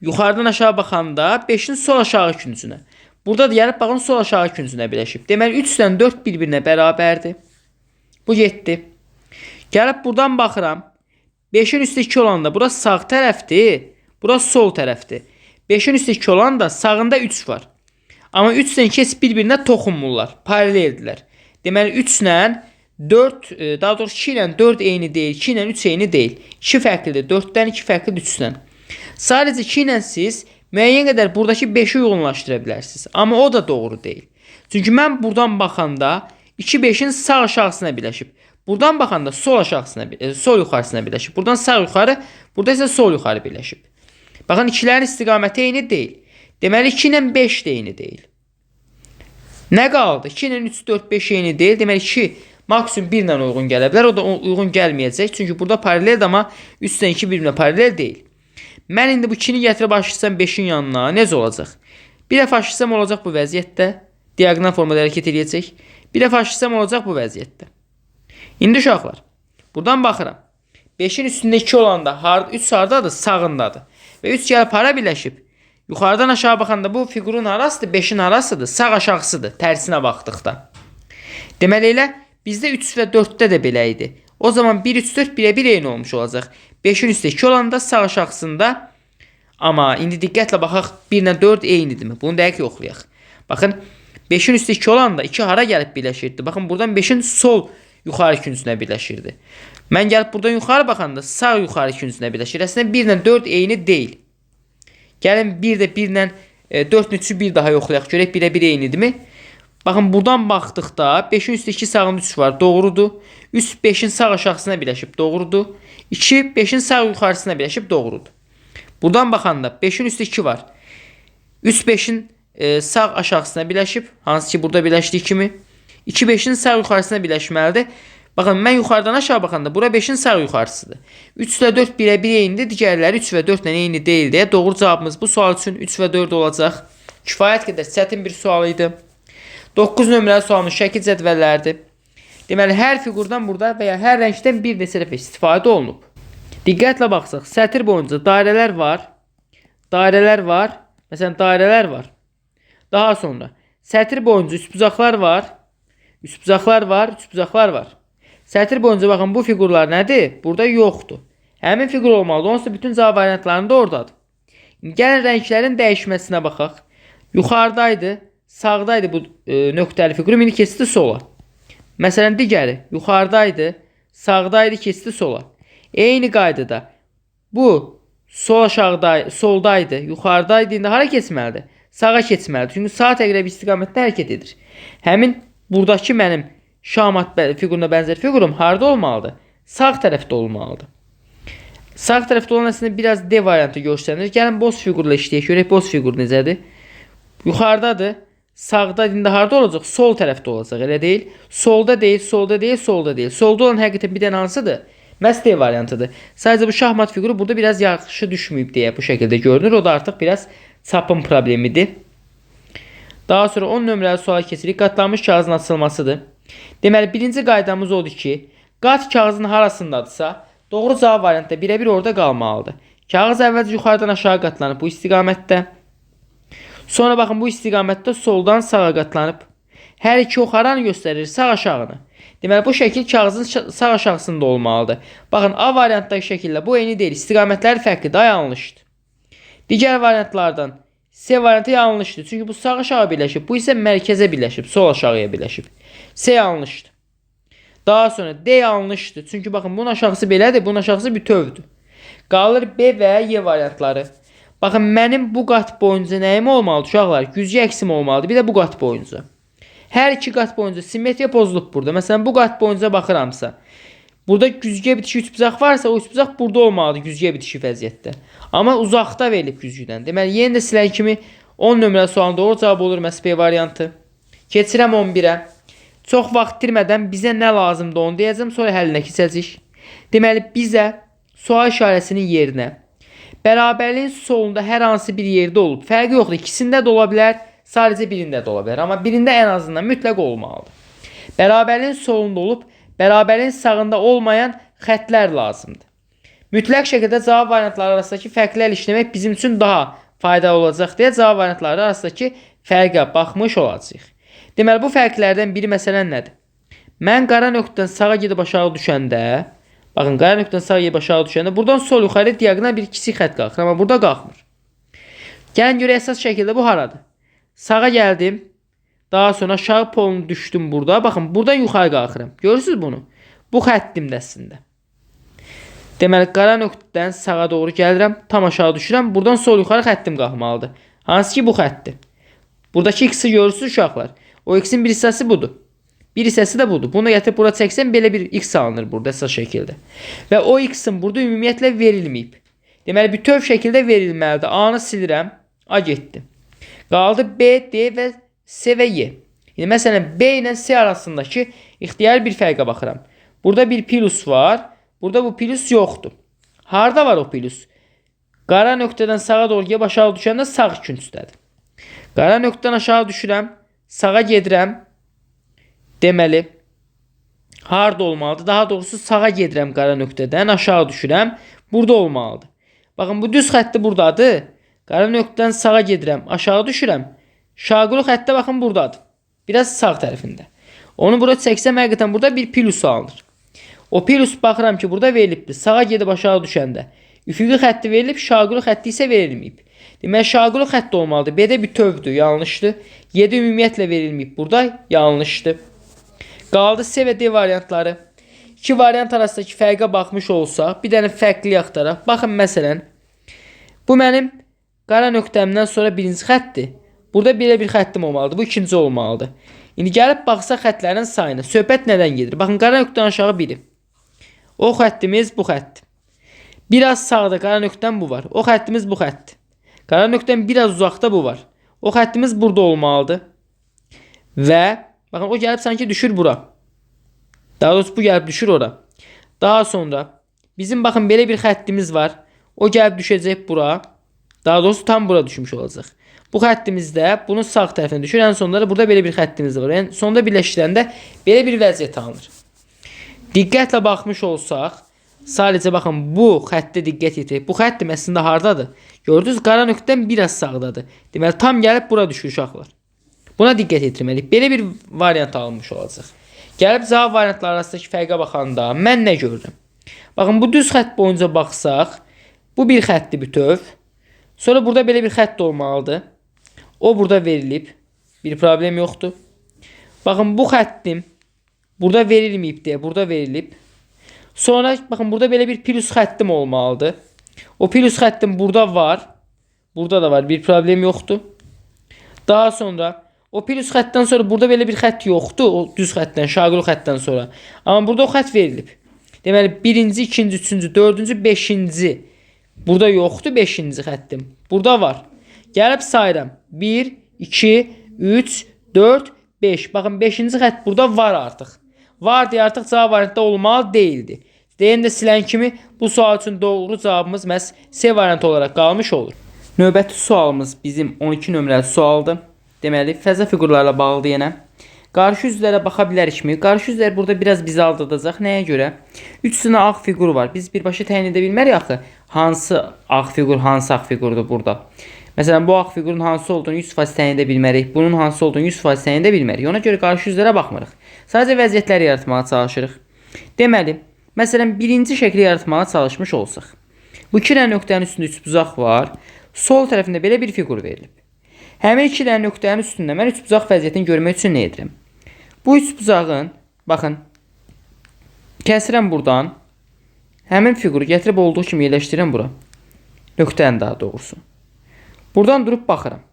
Yuxarıdan aşağı baxanda 5-in sol aşağı küncünə. Burada da gəlib baxın sol aşağı küncünə birləşib. Deməli 3 ilə 4 bir-birinə bərabərdir. Bu getdi. Gəlib buradan baxıram. 5-in üstə 2 olanda burası sağ tərəfdir, burası sol tərəfdir. 5-in üstə 2 olanda sağında 3 var. Amma 3 ilə 2 bir-birinə toxunmurlar, paraleldirlər. Deməli 3 ilə 4, daha doğrusu 2 ilə 4 eyni deyil, 2 ilə 3 eyni deyil. 2 fərqlidir, 4-dən 2 fərqlidir 3-dən. Sadəcə 2 ilə siz müəyyən qədər buradakı 5-i uyğunlaşdıra bilərsiniz. Amma o da doğru deyil. Çünki mən buradan baxanda 2 5-in sağ aşağısına birləşib. Buradan baxanda sol aşağısına, sol yuxarısına birləşib. Buradan sağ yuxarı, burada isə sol yuxarı birləşib. Baxın, ikilərin istiqaməti eyni deyil. Deməli 2 ilə 5 də eyni deyil. Nə qaldı? 2 ilə 3, 4, 5 eyni deyil. Deməli 2 maksimum 1 ilə uyğun gələ bilər. O da uyğun gəlməyəcək. Çünki burada paraleldir, amma 3 ilə 2 bir-birinə paralel deyil. Mən indi bu 2-ni gətirib aşırsam 5-in yanına necə olacaq? Bir dəfə aşırsam olacaq bu vəziyyətdə. Diaqonal formada hərəkət edəcək. Bir dəfə aşırsam olacaq bu vəziyyətdə. İndi uşaqlar, buradan baxıram. 5-in üstündə 2 olanda 3 hardadır? Sağındadır. Və 3 gəlib hara birləşib? Yuxarıdan aşağı baxanda bu fiqurun harasıdır? 5-in harasıdır? Sağ aşağısıdır, tərsinə baxdıqda. Deməli elə bizdə 3 və 4-də də belə idi. O zaman 1, 3, 4 birə-bir eyni olmuş olacaq. 5-in üstə 2 olanda sağ aşağısında, amma indi diqqətlə baxaq 1 ilə 4 eynidirmi? Bunu dəqiq yoxlayaq. Baxın, 5-in üstə 2 olanda 2 hara gəlib birləşirdi? Baxın, buradan 5-in sol yuxarı küncünə birləşirdi. Mən gəlib buradan yuxarı baxanda sağ yuxarı küncünə birləşir. Əslində 1 ilə 4 eyni deyil. Gəlin 1 də 1 ilə 4-ün üçü bir daha yoxlayaq. Görək birə-bir eynidirmi? Baxın, buradan baxdıqda 5-in üstə 2 sağında 3 var. Doğrudur. 3 5-in sağ aşağısına birləşib. Doğrudur. 2 5-in sağ yuxarısına birləşib. Doğrudur. Buradan baxanda 5-in üstə 2 var. 3 5-in sağ aşağısına birləşib. Hansı ki burada birləşdiyi kimi. 2 5-in sağ yuxarısına birləşməlidir. Baxın, mən yuxarıdan aşağı baxanda bura 5-in sağ yuxarısıdır. 3 ilə 4 birə-bir eynidir. Digərləri 3 və 4 ilə eyni deyil deyə doğru cavabımız bu sual üçün 3 və 4 olacaq. Kifayət qədər çətin bir sual idi. 9 nömrəli sualımız şəkil cədvəlləridir. Deməli, hər fiqurdan burada və ya hər rəngdən bir neçə dəfə istifadə olunub. Diqqətlə baxsaq, sətir boyunca dairələr var. Dairələr var. Məsələn, dairələr var. Daha sonra sətir boyunca üçbucaqlar var. Üçbucaqlar var, üçbucaqlar var. Sətir boyunca baxın, bu fiqurlar nədir? Burada yoxdur. Həmin fiqur olmalıdır. Onsuz da bütün cavab variantlarında oradadır. Gəlin rənglərin dəyişməsinə baxaq. Yuxarıdaydı, sağdaydı bu nöqtəli fiqur. İndi keçdi sola. Məsələn, digəri yuxarıdaydı, sağdaydı, keçdi sola. Eyni qaydada bu sol aşağıdaydı, soldaydı, yuxarıdaydı. İndi hara keçməlidir? Sağa keçməlidir. Çünki sağ təqrəbi istiqamətdə hərəkət edir. Həmin buradakı mənim şahmat fiquruna bənzər fiqurum harda olmalıdır? Sağ tərəfdə olmalıdır. Sağ tərəfdə olan əslində biraz D variantı göstərir. Gəlin boz fiqurla işləyək. Görək boz fiqur necədir? Yuxarıdadır. Sağda indi harda olacaq? Sol tərəfdə olacaq, elə deyil? Solda deyil, solda deyil, solda deyil. Solda olan həqiqətən bir dənə hansıdır? Məhz D variantıdır. Sadəcə bu şahmat fiquru burada biraz yaxşı düşməyib deyə bu şəkildə görünür. O da artıq biraz çapın problemidir. Daha sonra 10 nömrəli suala keçirik. Qatlanmış kağızın açılmasıdır. Deməli, birinci qaydamız odur ki, qat kağızın harasındadırsa, doğru cavab variantda birə-bir orada qalmalıdır. Kağız əvvəlcə yuxarıdan aşağı qatlanıb bu istiqamətdə. Sonra baxın, bu istiqamətdə soldan sağa qatlanıb. Hər iki ox haranı göstərir? Sağ aşağını. Deməli, bu şəkil kağızın sağ aşağısında olmalıdır. Baxın, A variantdakı şəkillə bu eyni deyil. İstiqamətləri fərqlidir, yanlışdır. Digər variantlardan C variantı yanlışdır. Çünki bu sağ aşağı birləşib. Bu isə mərkəzə birləşib. Sol aşağıya birləşib. C yanlışdır. Daha sonra D yanlışdır. Çünki baxın bunun aşağısı belədir, bunun aşağısı bütövdür. Qalır B və Y variantları. Baxın mənim bu qat boyunca nəyim olmalıdır uşaqlar? Güzgü əksim olmalıdır. Bir də bu qat boyunca. Hər iki qat boyunca simmetriya pozulub burada. Məsələn bu qat boyunca baxıramsa, burada güzgüyə bitişik üçbucaq varsa, o üçbucaq burada olmalıdır güzgüyə bitişik vəziyyətdə. Amma uzaqda verilib güzgüdən. Deməli yenə də silən kimi 10 nömrəli sualın doğru cavabı olur məhz B variantı. Keçirəm 11-ə. Çox vaxt itirmədən bizə nə lazımdır onu deyəcəm, sonra həllinə keçəcəyik. Deməli bizə sual işarəsinin yerinə bərabərliyin solunda hər hansı bir yerdə olub. Fərqi yoxdur. İkisində də ola bilər, sadəcə birində də ola bilər. Amma birində ən azından mütləq olmalıdır. Bərabərliyin solunda olub, bərabərliyin sağında olmayan xəttlər lazımdır. Mütləq şəkildə cavab variantları arasındakı fərqlərlə işləmək bizim üçün daha faydalı olacaq deyə cavab variantları arasındakı fərqə baxmış olacağıq. Deməli bu fərqlərdən biri məsələn nədir? Mən qara nöqtədən sağa gedib aşağı düşəndə, baxın qara nöqtədən sağa gedib aşağı düşəndə buradan sol yuxarı diaqonal bir kiçik xətt qalxır, amma burada qalxmır. Gəlin görə əsas şəkildə bu haradır? Sağa gəldim, daha sonra aşağı polunu düşdüm burada. Baxın buradan yuxarı qalxıram. Görürsünüz bunu? Bu xəttimdə əslində. Deməli qara nöqtədən sağa doğru gəlirəm, tam aşağı düşürəm. Buradan sol yuxarı xəttim qalxmalıdır. Hansı ki bu xəttdir. Buradakı x-i görürsünüz uşaqlar. O x-in bir hissəsi budur. Bir hissəsi də budur. Bunu gətirib bura çəksəm belə bir x alınır burada əsas şəkildə. Və o x-in burada ümumiyyətlə verilməyib. Deməli bütöv şəkildə verilməlidir. A-nı silirəm. A getdi. Qaldı B, D və C və Y. Yəni məsələn B ilə C arasındakı ixtiyari bir fərqə baxıram. Burada bir plus var. Burada bu plus yoxdur. Harda var o plus? Qara nöqtədən sağa doğru gedib aşağı düşəndə sağ küncdədir. Qara nöqtədən aşağı düşürəm. Sağa gedirəm. Deməli harda olmalıdır? Daha doğrusu sağa gedirəm qara nöqtədən aşağı düşürəm. Burada olmalıdır. Baxın bu düz xətti buradadır. Qara nöqtədən sağa gedirəm, aşağı düşürəm. Şaqulu xəttə baxın buradadır. Biraz sağ tərəfində. Onu bura çəksəm həqiqətən burada bir plus alınır. O plus baxıram ki burada verilibdir. Sağa gedib aşağı düşəndə. Üfüqi xətti verilib, şaqulu xətti isə verilməyib. Deməli şaqulu xətt olmalıdır. B-də bütövdür, yanlışdır. Y-də ümumiyyətlə verilməyib. Burada yanlışdır. Qaldı C və D variantları. İki variant arasındakı fərqə baxmış olsaq, bir dənə fərqli axtaraq. Baxın məsələn, bu mənim qara nöqtəmdən sonra birinci xəttdir. Burada belə bir xəttim olmalıdır. Bu ikinci olmalıdır. İndi gəlib baxsaq xəttlərin sayına. Söhbət nədən gedir? Baxın qara nöqtədən aşağı biri. O xəttimiz bu xəttdir. Biraz sağda qara nöqtədən bu var. O xəttimiz bu xəttdir. Qara nöqtədən biraz uzaqda bu var. O xəttimiz burada olmalıdır. Və baxın o gəlib sanki düşür bura. Daha doğrusu bu gəlib düşür ora. Daha sonra bizim baxın belə bir xəttimiz var. O gəlib düşəcək bura. Daha doğrusu tam bura düşmüş olacaq. Bu xəttimizdə bunun sağ tərəfinə düşür. Ən sonunda da burada belə bir xəttimiz var. Yəni sonda birləşdirəndə belə bir vəziyyət alınır. Diqqətlə baxmış olsaq, sadəcə baxın bu xəttə diqqət yetirək. Bu xətt əslində hardadır? Gördünüz, qara nöqtədən biraz sağdadır. Deməli tam gəlib bura düşür uşaqlar. Buna diqqət yetirməliyik. Belə bir variant alınmış olacaq. Gəlib cavab variantları arasındakı fərqə baxanda mən nə görürəm? Baxın bu düz xətt boyunca baxsaq, bu bir xəttdir bütöv. Sonra burada belə bir xətt olmalıdır. O burada verilib. Bir problem yoxdur. Baxın bu xəttim burada verilməyib deyə burada verilib. Sonra baxın burada belə bir plus xəttim olmalıdır. O plus xəttim burada var. Burada da var. Bir problem yoxdur. Daha sonra o plus xəttdən sonra burada belə bir xətt yoxdur. O düz xəttdən, şaqulu xəttdən sonra. Amma burada o xətt verilib. Deməli birinci, ikinci, üçüncü, dördüncü, beşinci. Burada yoxdur beşinci xəttim. Burada var. Gəlib sayıram. 1, 2, 3, 4, 5. Baxın 5-ci xətt burada var artıq. Var deyə artıq cavab variantda olmalı deyildi. Deyən də silən kimi bu sual üçün doğru cavabımız məhz C variantı olaraq qalmış olur. Növbəti sualımız bizim 12 nömrəli sualdır. Deməli, fəza fiqurlarla bağlı yenə. Qarşı üzlərə baxa bilərikmi? Qarşı üzlər burada biraz bizi aldadacaq. Nəyə görə? 3 dənə ağ fiqur var. Biz birbaşa təyin edə bilmərik axı. Hansı ağ fiqur, hansı ağ fiqurdur burada? Məsələn, bu ağ fiqurun hansı olduğunu 100% təyin edə bilmərik. Bunun hansı olduğunu 100% təyin edə bilmərik. Ona görə qarşı üzlərə baxmırıq. Sadəcə vəziyyətləri yaratmağa çalışırıq. Deməli, məsələn, birinci şəkli yaratmağa çalışmış olsaq. Bu iki dənə nöqtənin üstündə üçbucaq var. Sol tərəfində belə bir fiqur verilib. Həmin iki dənə nöqtənin üstündə mən üçbucaq vəziyyətini görmək üçün nə edirəm? Bu üçbucağın, baxın, Kəsirəm buradan. Həmin fiquru gətirib olduğu kimi yerləşdirirəm bura. Nöqtəni daha doğrusu. Buradan durub baxıram.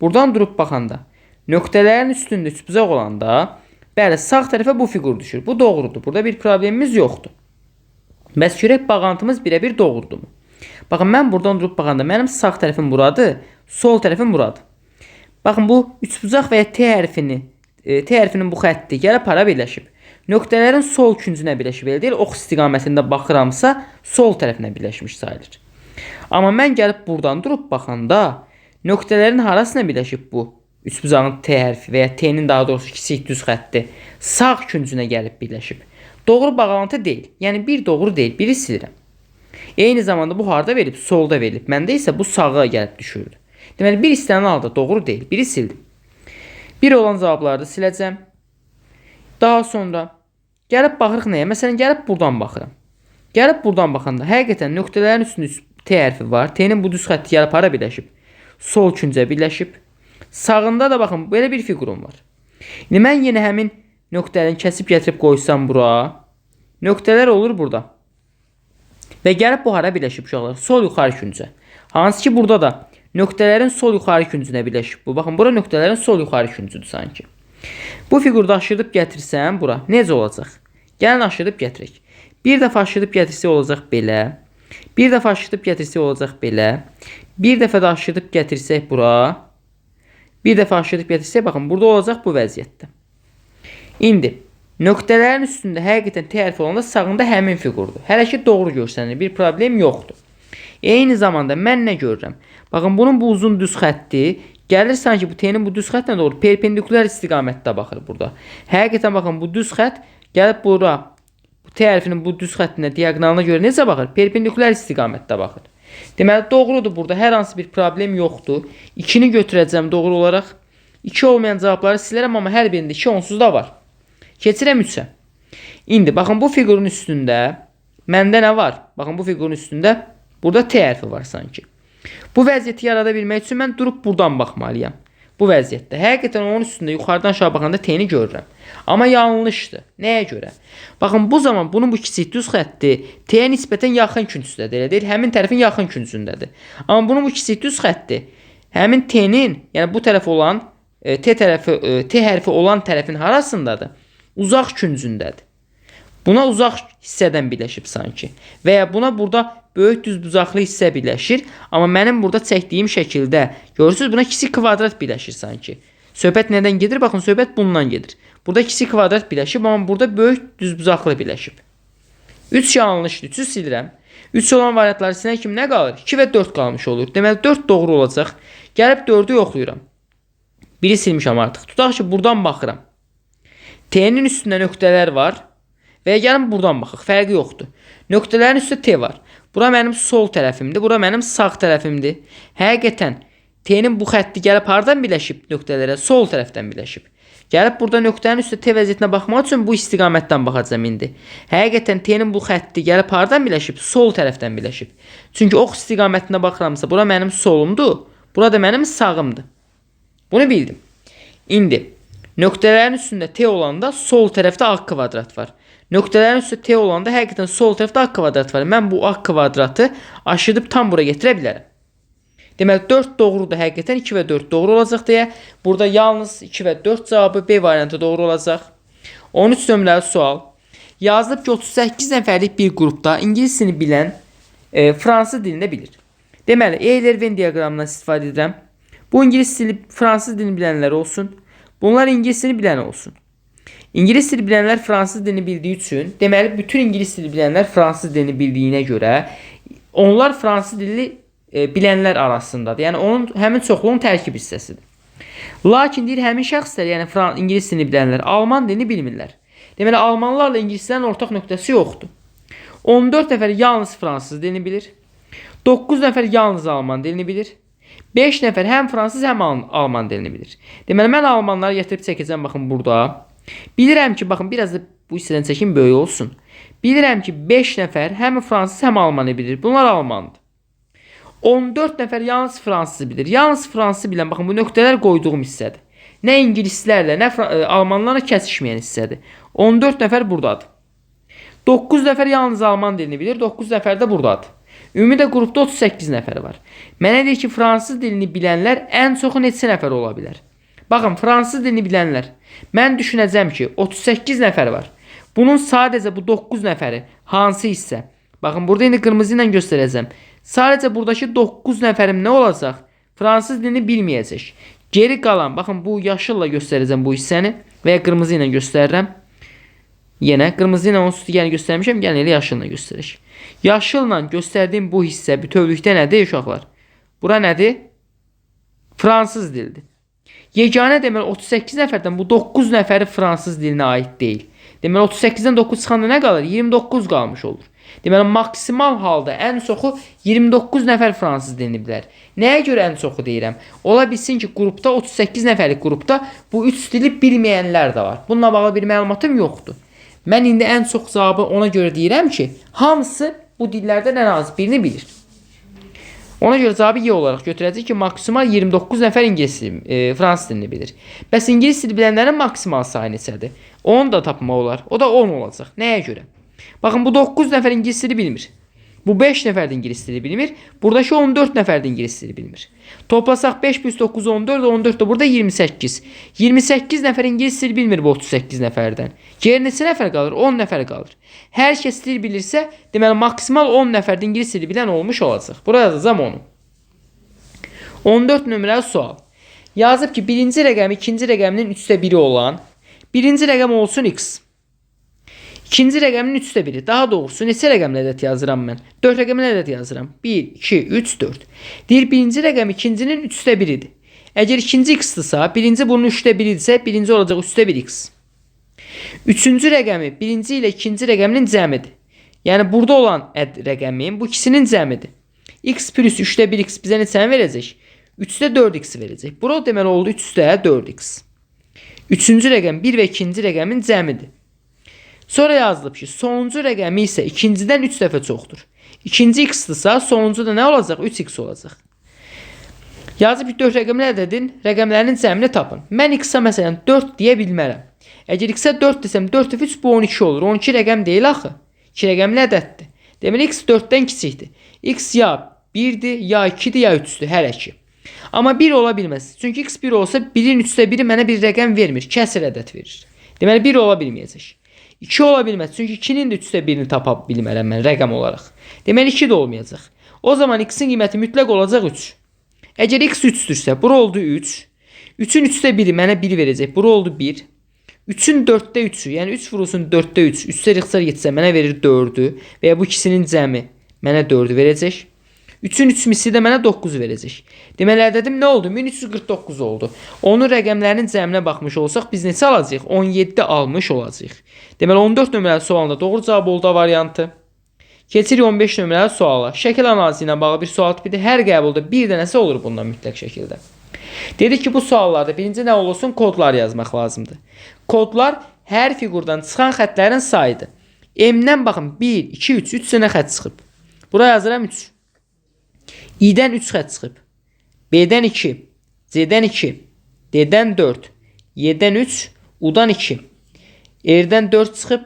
Buradan durub baxanda nöqtələrin üstündə üçbucaq olanda bəli, sağ tərəfə bu fiqur düşür. Bu doğrudur. Burada bir problemimiz yoxdur. Bəs görək bağlantımız birə-bir doğrudurmu? Baxın, mən buradan durub baxanda mənim sağ tərəfim buradır, sol tərəfim buradır. Baxın, bu üçbucaq və ya T hərfinin bu xətti gəlib para birləşib. Nöqtələrin sol küncünə birləşib, elə deyil, ox istiqamətində baxıramsa, sol tərəfinə birləşmiş sayılır. Amma mən gəlib buradan durub baxanda, nöqtələrin harasına birləşib bu üçbucağın T hərfi və ya T-nin daha doğrusu kiçik düz xətti sağ küncünə gəlib birləşib. Doğru bağlantı deyil. Yəni bir doğru deyil, biri silirəm. Eyni zamanda bu harda verilib? Solda verilib. Məndə isə bu sağa gəlib düşürdü. Deməli, bir istənilən halda doğru deyil, biri sildim. Bir olan cavabları da siləcəm. Daha sonra gəlib baxırıq nəyə? Məsələn, gəlib buradan baxıram. Gəlib buradan baxanda həqiqətən nöqtələrin üstündə T hərfi var. T-nin bu düz xətti gəlib hara birləşib? Sol küncə birləşib. Sağında da baxın, belə bir figurum var. İndi mən yenə həmin nöqtələrini kəsib gətirib qoysam bura. Nöqtələr olur burada. Və gəlib bu hara birləşib uşaqlar? Sol yuxarı küncə. Hansı ki burada da nöqtələrin sol yuxarı küncünə birləşib bu. Baxın, bura nöqtələrin sol yuxarı küncüdür sanki. Bu figurda aşırıb gətirsəm bura necə olacaq? Gəlin aşırıb gətirək. Bir dəfə aşırıb gətirsək olacaq belə. Bir dəfə aşırıb gətirsək olacaq belə. Bir dəfə də aşırıb gətirsək bura. Bir dəfə aşırıb gətirsək, baxın, burada olacaq bu vəziyyətdə. İndi nöqtələrin üstündə həqiqətən T hərfi olanda sağında həmin fiqurdur. Hələ ki doğru görsənir, bir problem yoxdur. Eyni zamanda mən nə görürəm? Baxın, bunun bu uzun düz xətti gəlir sanki bu T-nin bu düz xəttinə doğru perpendikulyar istiqamətdə baxır burada. Həqiqətən baxın, bu düz xətt gəlib bura bu T hərfinin bu düz xəttinə, diaqonalına görə necə baxır? Perpendikulyar istiqamətdə baxır. Deməli, doğrudur burada, hər hansı bir problem yoxdur. 2-ni götürəcəm doğru olaraq. 2 olmayan cavabları silərəm, amma hər birində 2 onsuz da var. Keçirəm 3-ə. İndi, baxın, bu fiqurun üstündə məndə nə var? Baxın, bu fiqurun üstündə burada T hərfi var sanki. Bu vəziyyəti yarada bilmək üçün mən durub buradan baxmalıyam. Bu vəziyyətdə. Həqiqətən onun üstündə yuxarıdan aşağı baxanda T-ni görürəm. Amma yanlışdır. Nəyə görə? Baxın, bu zaman bunun bu kiçik düz xətti T-yə nisbətən yaxın küncündədir. Elə deyil, həmin tərəfin yaxın küncündədir. Amma bunun bu kiçik düz xətti həmin T-nin, yəni bu tərəf olan T hərfi olan tərəfin harasındadır? Uzaq küncündədir. Buna uzaq hissədən birləşib sanki. Və ya buna burada böyük düzbucaqlı hissə birləşir. Amma mənim burada çəkdiyim şəkildə görürsünüz, buna kiçik kvadrat birləşir sanki. Söhbət nədən gedir? Baxın, söhbət bundan gedir. Burada kiçik kvadrat birləşib, amma burada böyük düzbucaqlı birləşib. 3 yanlışdır. 3'ü silirəm. 3 olan variantları silən kimi nə qalır? 2 və 4 qalmış olur. Deməli 4 doğru olacaq. Gəlib 4'ü yoxlayıram. Biri silmişəm artıq. Tutaq ki, buradan baxıram. T'nin üstündə nöqtələr var. Və ya gəlin buradan baxaq. Fərqi yoxdur. Nöqtələrin üstündə T var. Bura mənim sol tərəfimdir. Bura mənim sağ tərəfimdir. Həqiqətən T'nin bu xətti gəlib hardan birləşib nöqtələrə? Sol tərəfdən birləşib. Gəlib burada nöqtənin üstə T vəziyyətinə baxmaq üçün bu istiqamətdən baxacağım indi. Həqiqətən T'nin bu xətti gəlib hardan birləşib? Sol tərəfdən birləşib. Çünki ox istiqamətində baxıramsa, bura mənim solumdur. Bura da mənim sağımdır. Bunu bildim. İndi nöqtələrin üstündə T olanda sol tərəfdə A kvadrat var. Nöqtələrin üstündə T olanda həqiqətən sol tərəfdə A kvadrat var. Mən bu A kvadratı aşırıb tam bura getirə bilərəm. Deməli 4 doğrudur həqiqətən, 2 və 4 doğru olacaq deyə. Burada yalnız 2 və 4 cavabı B variantı doğru olacaq. 13 nömrəli sual. Yazılıb ki 38 nəfərlik bir qrupda ingilis dilini bilən fransız dilini bilir. Deməli Euler-Venn diaqramından istifadə edirəm. Bu ingilis dili fransız dilini bilənlər olsun. Bunlar ingilis dilini bilən olsun. İngilis dili bilənlər fransız dilini bildiyi üçün, deməli bütün ingilis dili bilənlər fransız dilini bildiyinə görə onlar fransız dilini bilənlər arasındadır. Yəni onun həmin çoxluğun tərkib hissəsidir. Lakin deyir həmin şəxslər, yəni ingilis dilini bilənlər alman dilini bilmirlər. Deməli almanlarla ingilislərin ortaq nöqtəsi yoxdur. 14 nəfər yalnız fransız dilini bilir. 9 nəfər yalnız alman dilini bilir. 5 nəfər həm fransız həm alman dilini bilir. Deməli mən almanları gətirib çəkəcəm baxın burada. Bilirəm ki, baxın biraz da bu hissədən çəkim böyük olsun. Bilirəm ki 5 nəfər həm fransız həm almanı bilir. Bunlar almandır. 14 nəfər yalnız fransız bilir. Yalnız fransız bilən, baxın bu nöqtələr qoyduğum hissədir. Nə ingilislərlə, nə almanlarla kəsişməyən hissədir. 14 nəfər buradadır. 9 nəfər yalnız Alman dilini bilir. 9 nəfər də buradadır. Ümumi də qrupda 38 nəfər var. Mənə deyir ki, fransız dilini bilənlər ən çoxu neçə nəfər ola bilər? Baxın, fransız dilini bilənlər. Mən düşünəcəm ki, 38 nəfər var. Bunun sadəcə bu 9 nəfəri hansı hissə? Baxın, burada indi qırmızı ilə göstərəcəm. Sadəcə buradakı 9 nəfərim nə olacaq? Fransız dilini bilməyəcək. Geri qalan, baxın, bu yaşılla göstərəcəm bu hissəni və ya qırmızı ilə göstərirəm. Yenə qırmızı ilə onun üstü göstərmişəm, gəlin elə yaşılla göstərək. Yaşılla göstərdiyim bu hissə bütövlükdə nədir uşaqlar? Bura nədir? Fransız dilidir. Yeganə deməli 38 nəfərdən bu 9 nəfəri fransız dilinə aid deyil. Deməli 38-dən 9 çıxanda nə qalır? 29 qalmış olur. Deməli maksimal halda ən çoxu 29 nəfər fransız dilini bilər. Nəyə görə ən çoxu deyirəm? Ola bilsin ki, qrupda 38 nəfərlik qrupda bu 3 dili bilməyənlər də var. Bununla bağlı bir məlumatım yoxdur. Mən indi ən çox cavabı ona görə deyirəm ki, hamısı bu dillərdən ən az birini bilir. Ona görə cavabı Y olaraq götürəcək ki, maksimal 29 nəfər fransız dilini bilir. Bəs ingilis dili bilənlərin maksimal sayı neçədir? Onu da tapmaq olar. O da 10 olacaq. Nəyə görə? Baxın, bu 9 nəfər ingilis dili bilmir. Bu 5 nəfər də ingilis dili bilmir. Buradakı 14 nəfər də ingilis dili bilmir. Toplasaq 5 plus 9 14, 14 də burada 28. 28 nəfər ingilis dili bilmir bu 38 nəfərdən. Geri neçə nəfər qalır? 10 nəfər qalır. Hər kəs dil bilirsə, deməli maksimal 10 nəfər də ingilis dili bilən olmuş olacaq. Buraya yazacağam onu. 14 nömrəli sual. Yazıb ki, birinci rəqəm ikinci rəqəminin 3/1 olan, birinci rəqəm olsun x. İkinci rəqəmin 3/1. Daha doğrusu neçə rəqəmli ədəd yazıram mən? 4 rəqəmli ədəd yazıram. 1, 2, 3, 4. Deyir, birinci rəqəm ikincinin 3/1-idir. Əgər ikinci x-dırsa, birinci bunun 3/1-idirsə, birinci olacaq 3/1x. Üçüncü rəqəmi birinci ilə ikinci rəqəminin cəmidir. Yəni, burada olan rəqəmin bu ikisinin cəmidir. X plus 3/1x bizə neçəni verəcək? 3/4x verəcək. Bura deməli oldu 3/4x. Üçüncü rəqəm 1 və ikinci rəqəmin cəmidir. Sonra yazılıb ki, sonuncu rəqəmi isə ikincidən 3 dəfə çoxdur. İkinci x-dırsa, sonuncu da nə olacaq? 3x olacaq. Yazıb ki, 4 rəqəmli ədədin rəqəmlərinin cəmini tapın. Mən x-a məsələn 4 deyə bilmərəm. Əgər x-a 4 desəm, 4 dəfə 3 bu 12 olur. 12 rəqəm deyil axı. 2 rəqəmli ədəddir. Deməli, x 4-dən kiçikdir. X ya 1-dir, ya 2-dir, ya 3-dür, hər iki. Amma 1 ola bilməz. Çünki x 1 olsa, 1-in 3/1-i mənə bir rəqəm vermir. Kəsr ədəd verir. Deməli, 1 ola bilməyəcək. 2 ola bilməz. Çünki 2-nin də 3/1-ini tapa bilmərəm mən rəqəm olaraq. Deməli, 2 də olmayacaq. O zaman x-in qiyməti mütləq olacaq 3. Əgər x 3-dürsə, bura oldu 3. 3-ün 3/1-i mənə 1 verəcək. Bura oldu 1. 3-ün 4/3-ü, yəni 3 vurulsun 4/3. 3-sə rıxsar getsə mənə verir 4-ü və ya bu ikisinin cəmi mənə 4-ü verəcək. 3-ün 3 misli də mənə 9 verəcək. Deməli, ədədim nə oldu? 1349 oldu. Onun rəqəmlərinin cəminə baxmış olsaq, biz neçə alacaq? 17 almış olacaq. Deməli, 14 nömrəli sualında doğru cavab oldu variantı. Keçirik 15 nömrəli suala. Şəkil analizi ilə bağlı bir sual tipidir. Hər qəbulda bir dənəsi olur bundan mütləq şəkildə. Dedik ki, bu suallarda birinci nə olursun? Kodlar yazmaq lazımdır. Kodlar hər fiqurdan çıxan xətlərin sayıdır. M-dən baxın 1, 2, 3. 3 dənə xət çıxıb. Buraya yazıram 3. I-dən 3 xət çıxıb. B-dən 2. C-dən 2. D-dən 4. Y-dən 3. U-dan 2. R-dən 4 çıxıb.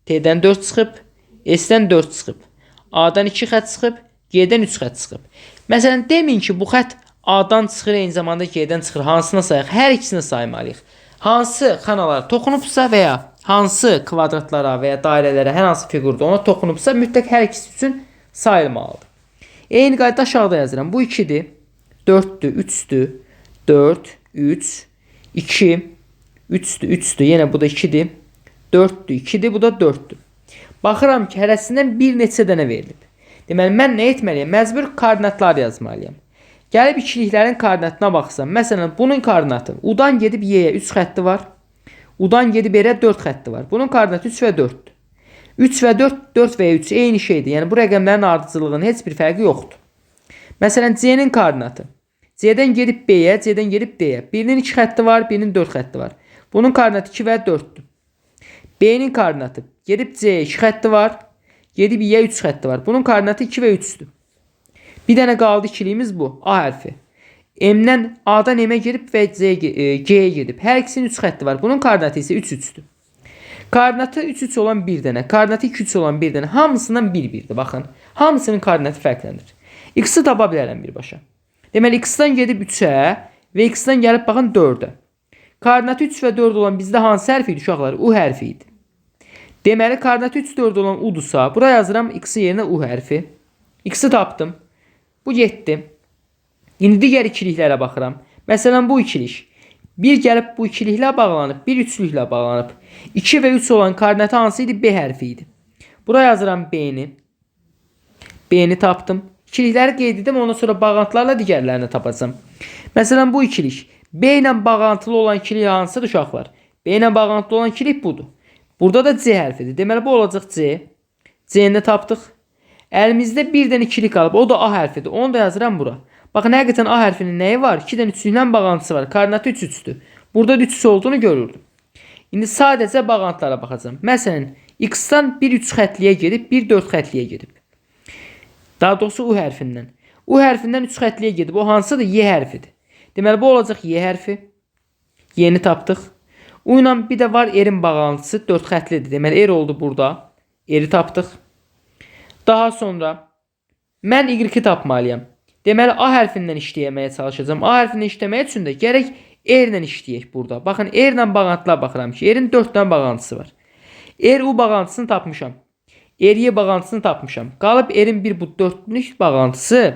T-dən 4 çıxıb. S-dən 4 çıxıb. A-dan 2 xət çıxıb. G-dən 3 xət çıxıb. Məsələn, deməyin ki, bu xət A-dan çıxır, eyni zamanda G-dən çıxır. Hansına sayıq? Hər ikisini saymalıyıq. Hansı xanalara toxunubsa və ya hansı kvadratlara və ya dairələrə, hər hansı fiqurda ona toxunubsa, mütləq hər ikisi üçün sayılmalıdır. Eyni qayda aşağıda yazıram. Bu 2-dir, 4-dür, 3-dür, 4, 3, 2, 3-dür, 3-dür. Yenə bu da 2-dir, 4-dür, 2-dir, bu da 4-dür. Baxıram ki, hərəsindən bir neçə dənə verilib. Deməli, mən nə etməliyəm? Məcbur koordinatlar yazmalıyam. Gəlib ikiliklərin koordinatına baxsam, məsələn, bunun koordinatı U-dan gedib Y-yə 3 xətti var. U-dan gedib R-ə 4 xətti var. Bunun koordinatı 3 və 4-dür. 3 və 4, 4 və 3 eyni şeydir. Yəni, bu rəqəmlərin ardıcılığının heç bir fərqi yoxdur. Məsələn, C-nin koordinatı. C-dən gedib B-yə, C-dən gedib D-yə. Birinin 2 xətti var, birinin 4 xətti var. Bunun koordinatı 2 və 4-dür. B-nin koordinatı. Gedib C-yə 2 xətti var, gedib Y-yə 3 xətti var. Bunun koordinatı 2 və 3-dür. Bir dənə qaldı ikiliyimiz bu. A hərfi. M-dən A-dan M-ə gedib və G-yə gedib. Hər ikisinin 3 xətti var. Bunun koordinatı isə 3, 3-dür. Koordinatı 3-3 olan bir dənə, koordinatı 2-3 olan bir dənə hamısından 1-1'dir. Baxın, hamısının koordinatı fərqlənir. X-i tapa bilərəm birbaşa. Deməli, X-dan gedib 3-ə və X-dan gəlib baxın 4-ə. Koordinatı 3 və 4 olan bizdə hansı hərf idi uşaqlar? U hərfi idi. Deməli, koordinatı 3-4 olan U-dursa, buraya yazıram X-i yerinə U hərfi. X-i tapdım. Bu getdi. İndi digər ikiliklərə baxıram. Məsələn, bu ikilik. 1 gəlib bu ikiliklə bağlanıb, 1 üçlüklə bağlanıb. 2 və 3 olan koordinatı hansı idi? B hərfi idi. Buraya yazıram B-ni. B-ni tapdım. İkilikləri qeyd edim, ondan sonra bağlantılarla digərlərini tapacağım. Məsələn, bu ikilik. B ilə bağlantılı olan ikilik hansıdır uşaqlar? B ilə bağlantılı olan ikilik budur. Burada da C hərfidir. Deməli, bu olacaq C. C-ni də tapdıq. Əlimizdə bir dənə ikilik qalıb. O da A hərfidir. Onu da yazıram bura. Baxın, həqiqətən A hərfinin nəyi var? 2 dənə üçlüklə bağlantısı var. Koordinatı 3-3'dür. Burada 3-3 olduğunu görürdüm. İndi sadəcə bağlantılara baxacağım. Məsələn, X-dan 1-3 xətliyə gedib, 1-4 xətliyə gedib. Daha doğrusu U hərfindən. U hərfindən 3 xətliyə gedib. O hansıdır? Y hərfidir. Deməli, bu olacaq Y hərfi. Y-ni tapdıq. U ilə bir də var R-in bağlantısı 4 xətlidir. Deməli, R oldu burada. R-i tapdıq. Daha sonra mən Y-i tapmalıyam. Deməli, A hərfindən işləyəməyə çalışacağım. A hərfindən işləməyə üçün də gərək R ilə işləyək burada. Baxın, R ilə bağlantılar baxıram ki, R-in 4 dənə bağlantısı var. R-U bağlantısını tapmışam. R-Y bağlantısını tapmışam. Qalıb R-in bir bu 4'lük bağlantısı.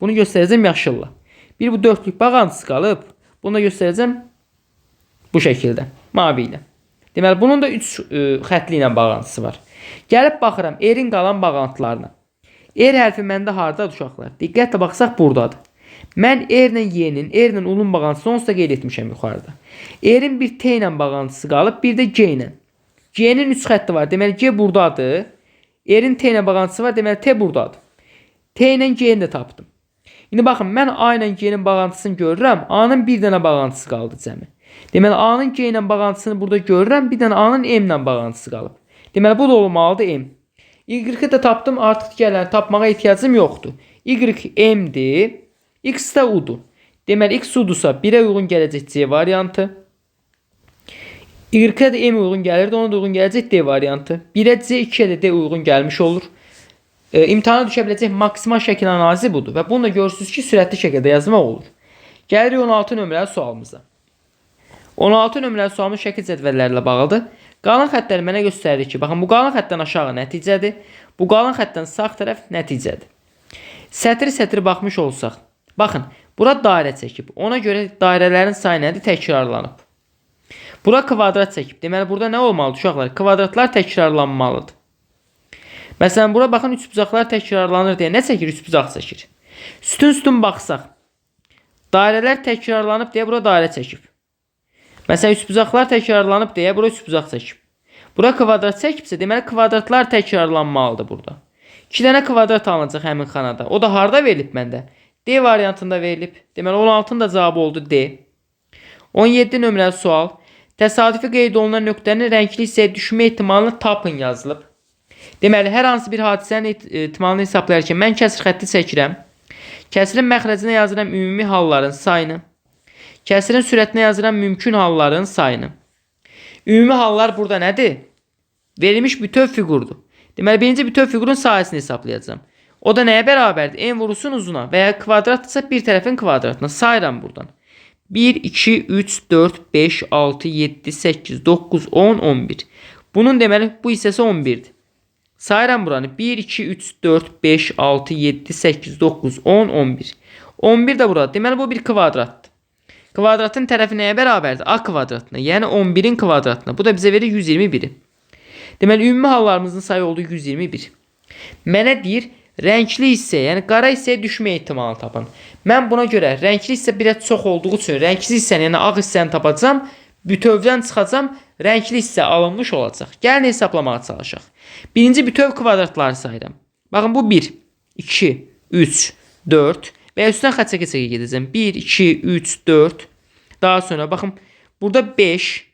Bunu göstərəcəm yaşılla. Bir bu 4'lük bağlantısı qalıb. Bunu da göstərəcəm bu şəkildə, mavi ilə. Deməli, bunun da 3 xətli ilə bağlantısı var. Gəlib baxıram R-in qalan bağlantılarına. R hərfi məndə hardadır uşaqlar? Diqqətlə baxsaq buradadır. Mən R ilə Y-nin, R ilə U-nun bağlantısını onsuz da qeyd etmişəm yuxarıda. R-in bir T ilə bağlantısı qalıb, bir də G ilə. G-nin 3 xətti var. Deməli, G buradadır. R-in T ilə bağlantısı var. Deməli, T buradadır. T ilə G-ni də tapdım. İndi baxın, mən A ilə G-nin bağlantısını görürəm. A-nın bir dənə bağlantısı qaldı cəmi. Deməli, A-nın G ilə bağlantısını burada görürəm. Bir dənə A-nın M ilə bağlantısı qalıb. Deməli, bu da olmalıdır M. Y-i də tapdım. Artıq digərlərini tapmağa ehtiyacım yoxdur. Y M-dir. X də U-dur. Deməli, X U-dursa 1-ə uyğun gələcək C variantı. Y-ə də M uyğun gəlirdi. Ona da uyğun gələcək D variantı. 1-ə C, 2-ə də D uyğun gəlmiş olur. İmtahana düşə biləcək maksimal şəkil analizi budur. Və bunu da görürsünüz ki, sürətli şəkildə yazmaq olur. Gəlirik 16 nömrəli sualımıza. 16 nömrəli sualımız şəkil cədvəlləri ilə bağlıdır. Qalan xəttləri mənə göstərir ki, baxın, bu qalan xəttdən aşağı nəticədir. Bu qalan xəttdən sağ tərəf nəticədir. Sətri baxmış olsaq. Baxın, bura dairə çəkib. Ona görə dairələrin sayı nədir? Təkrarlanıb. Bura kvadrat çəkib. Deməli, burada nə olmalıdır uşaqlar? Kvadratlar təkrarlanmalıdır. Məsələn, bura baxın, üçbucaqlar təkrarlanır deyə nə çəkir? Üçbucaq çəkir. Sütun baxsaq. Dairələr təkrarlanıb deyə bura dairə çəkib. Məsələn, üçbucaqlar təkrarlanıb deyə bura üçbucaq çəkib. Bura kvadrat çəkibsə, deməli, kvadratlar təkrarlanmalıdır burada. 2 dənə kvadrat alınacaq həmin xanada. O da harda verilib məndə? D variantında verilib. Deməli, 16'nın da cavabı oldu D. 17 nömrəli sual. Təsadüfi qeyd olunan nöqtənin rəngli hissəyə düşmə ehtimalını tapın yazılıb. Deməli, hər hansı bir hadisənin ehtimalını hesablayarkən mən kəsr xətti çəkirəm. Kəsrin məxrəcinə yazıram ümumi halların sayını. Kəsrin sürətinə yazıram mümkün halların sayını. Ümumi hallar burada nədir? Verilmiş bütöv fiqurdur. Deməli, birinci bütöv fiqurun sahəsini hesablayacağım. O da nəyə bərabərdir? N vurulsun uzuna və ya kvadratdırsa bir tərəfin kvadratına. Sayıram buradan. 1, 2, 3, 4, 5, 6, 7, 8, 9, 10, 11. Bunun deməli bu hissəsi 11'dir. Sayıram buranı. 1, 2, 3, 4, 5, 6, 7, 8, 9, 10, 11. 11 də burada. Deməli bu bir kvadratdır. Kvadratın tərəfi nəyə bərabərdir? A kvadratına. Yəni 11'in kvadratına. Bu da bizə verir 121'i. Deməli ümumi hallarımızın sayı oldu 121. Mənə deyir, rəngli hissə, yəni qara hissəyə düşmə ehtimalını tapın. Mən buna görə rəngli hissə biraz çox olduğu üçün rəngli hissəni, yəni ağ hissəni tapacağam, bütövdən çıxacağam, rəngli hissə alınmış olacaq. Gəlin hesablamağa çalışaq. Birinci bütöv kvadratları sayıram. Baxın bu 1, 2, 3, 4 və üstündən xətt çəkə-çəkə gedəcəm. 1, 2, 3, 4. Daha sonra baxın burada 5.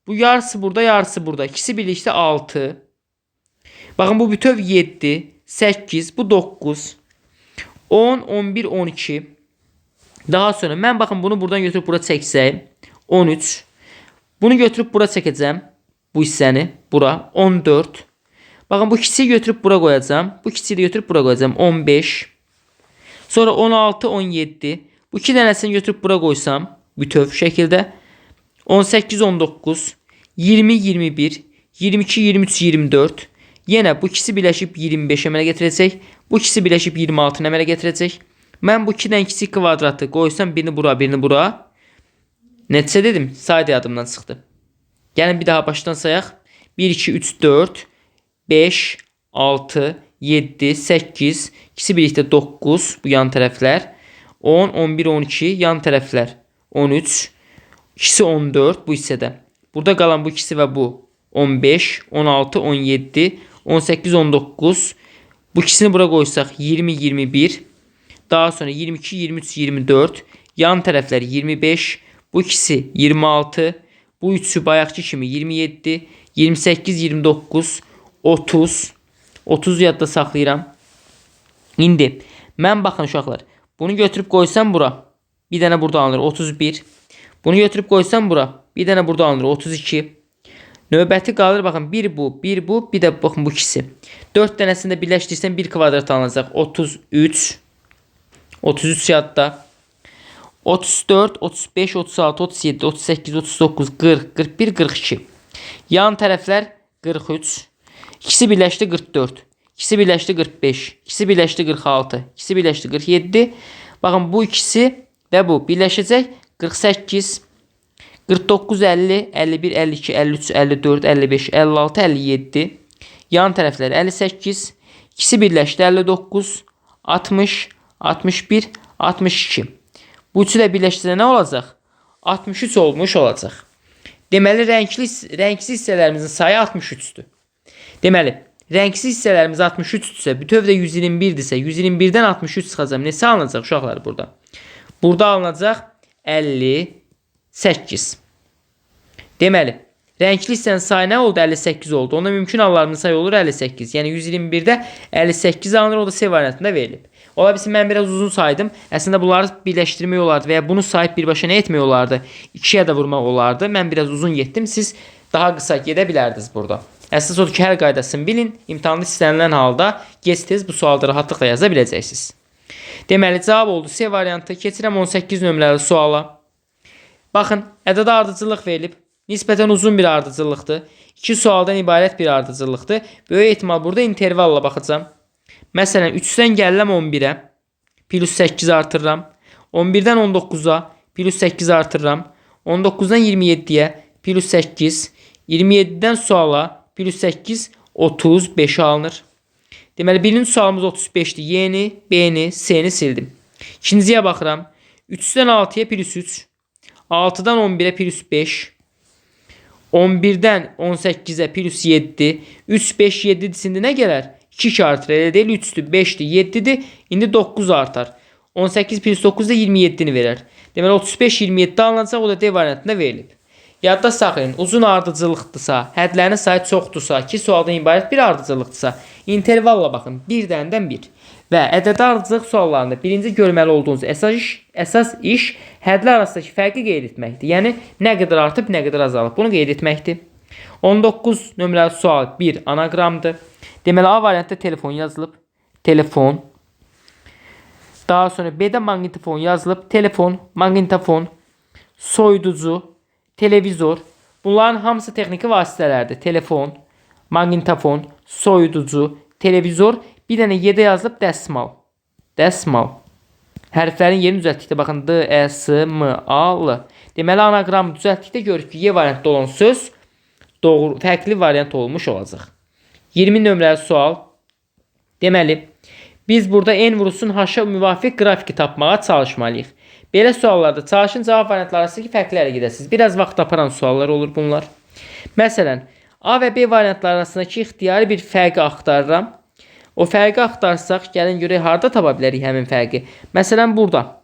Bu yarısı burada, yarısı burada. İkisi birlikdə 6. Baxın bu bütöv 7, 8, bu 9, 10, 11, 12. Daha sonra mən baxın bunu buradan götürüb bura çəksəyim. 13. Bunu götürüb bura çəkəcəm. bu hissəni bura 14. Baxın bu ikisini götürüb bura qoyacağam. Bu ikisini götürüb bura qoyacağam 15. Sonra 16, 17. Bu iki dənəsini götürüb bura qoysam bütöv şəkildə 18, 19, 20, 21, 22, 23, 24. Yenə bu ikisi birləşib 25 əmələ gətirəcək. Bu ikisi birləşib 26 əmələ gətirəcək. Mən bu 2-dən kiçik kvadratı qoysam birini bura, birini bura. Nəticə dedim, saydı yadımdan çıxdı. Gəlin bir daha başdan sayaq. 1, 2, 3, 4, 5, 6, 7, 8, ikisi birlikdə 9 bu yan tərəflər. 10, 11, 12 yan tərəflər. 13, ikisi 14 bu hissədə. Burada qalan bu ikisi və bu 15, 16, 17, 18, 19. Bu ikisini bura qoysaq 20, 21. Daha sonra 22, 23, 24. Yan tərəflər 25. Bu ikisi 26. Bu üçü bayaqki kimi 27, 28, 29, 30. 30 yadda saxlayıram. İndi mən baxın uşaqlar. Bunu götürüb qoysam bura. Bir dənə burada alınır 31. Bunu götürüb qoysam bura. Bir dənə burada alınır 32. Növbəti qalır baxın bir bu, bir bu, bir də baxın bu ikisi. 4 dənəsini də birləşdirsəm 1 kvadrat alınacaq 33. 33 yadda. 34, 35, 36, 37, 38, 39, 40, 41, 42. Yan tərəflər 43. İkisi birləşdi 44. İkisi birləşdi 45. İkisi birləşdi 46. İkisi birləşdi 47. Baxın bu ikisi və bu birləşəcək 48, 49, 50, 51, 52, 53, 54, 55, 56, 57. Yan tərəflər 58. İkisi birləşdi 59, 60, 61, 62. Bu üçü də birləşdirsə nə olacaq? 63 olmuş olacaq. Deməli, rəngsiz hissələrimizin sayı 63-dür. Deməli, rəngsiz hissələrimiz 63-dürsə, bütöv də 121-dirsə, 121-dən 63 çıxacaq. Neçə alınacaq uşaqlar burada? Burada alınacaq 58. Deməli, rəngli hissənin sayı nə oldu? 58 oldu. Onda mümkün hallarının sayı olur 58. Yəni 121-də 58 alınır, o da C variantında verilib. Ola bilsin mən biraz uzun saydım. Əslində bunları birləşdirmək olardı və ya bunu sayıb birbaşa nə etmək olardı? 2-yə də vurmaq olardı. Mən biraz uzun getdim. Siz daha qısa gedə bilərdiniz burada. Əsas odur ki, hər qaydasını bilin. İmtahanda istənilən halda gec-tez bu sualda rahatlıqla yaza biləcəksiniz. Deməli, cavab oldu C variantı. Keçirəm 18 nömrəli suala. Baxın, ədədə ardıcıllıq verilib. Nisbətən uzun bir ardıcıllıqdır. 2 sualdan ibarət bir ardıcıllıqdır. Böyük ehtimal burada intervalla baxacağam. Məsələn, 3-dən gəlirəm 11-ə, plus 8 artırıram. 11-dən 19-a, plus 8 artırıram. 19-dan 27-yə, plus 8. 27-dən suala, plus 8, 35 alınır. Deməli, birinci sualımız 35-dir. Y'ni, B'ni, C'ni sildim. İkinciyə baxıram. 3-dən 6-ya, plus 3. 6-dan 11-ə, plus 5. 11-dən 18-ə, plus 7. 3, 5, 7 disində nə gələr? 2 artır, elə deyil, 3'dür, 5'dir, 7'dir. İndi 9 artar. 18 plus 9 da 27'ni verir. Deməli 35 27 alınacaq, o da D variantında verilib. Yadda saxlayın, uzun ardıcıllıqdırsa, hədlərinin sayı çoxdursa, 2 sualdan ibarət bir ardıcıllıqdırsa, intervalla baxın, 1 dənədən 1. Və ədədi ardıcılıq suallarında birinci görməli olduğunuz əsas iş hədlər arasındakı fərqi qeyd etməkdir. Yəni, nə qədər artıb, nə qədər azalıb. Bunu qeyd etməkdir. 19 nömrəli sual 1 anaqramdır. Deməli, A variantda telefon yazılıb. Telefon. Daha sonra B'də maqnitofon yazılıb. Telefon, maqnitofon, soyuducu, televizor. Bunların hamısı texniki vasitələrdir. Telefon, maqnitofon, soyuducu, televizor. Bir dənə Y-də yazılıb dəsmal. Dəsmal. Hərflərin yerini düzəltdikdə baxın D, E, S, M, A, L. Deməli, anaqramı düzəltdikdə görürük ki, Y variantda olan söz doğru, fərqli variant olmuş olacaq. 20 nömrəli sual. Deməli, biz burada n vurulsun h-a müvafiq qrafiki tapmağa çalışmalıyıq. Belə suallarda çalışın cavab variantları arasındakı fərqlərə gedəsiniz. Biraz vaxt aparan suallar olur bunlar. Məsələn, A və B variantları arasındakı ixtiyari bir fərqi axtarıram. O fərqi axtarsaq, gəlin görək harda tapa bilərik həmin fərqi. Məsələn, burada.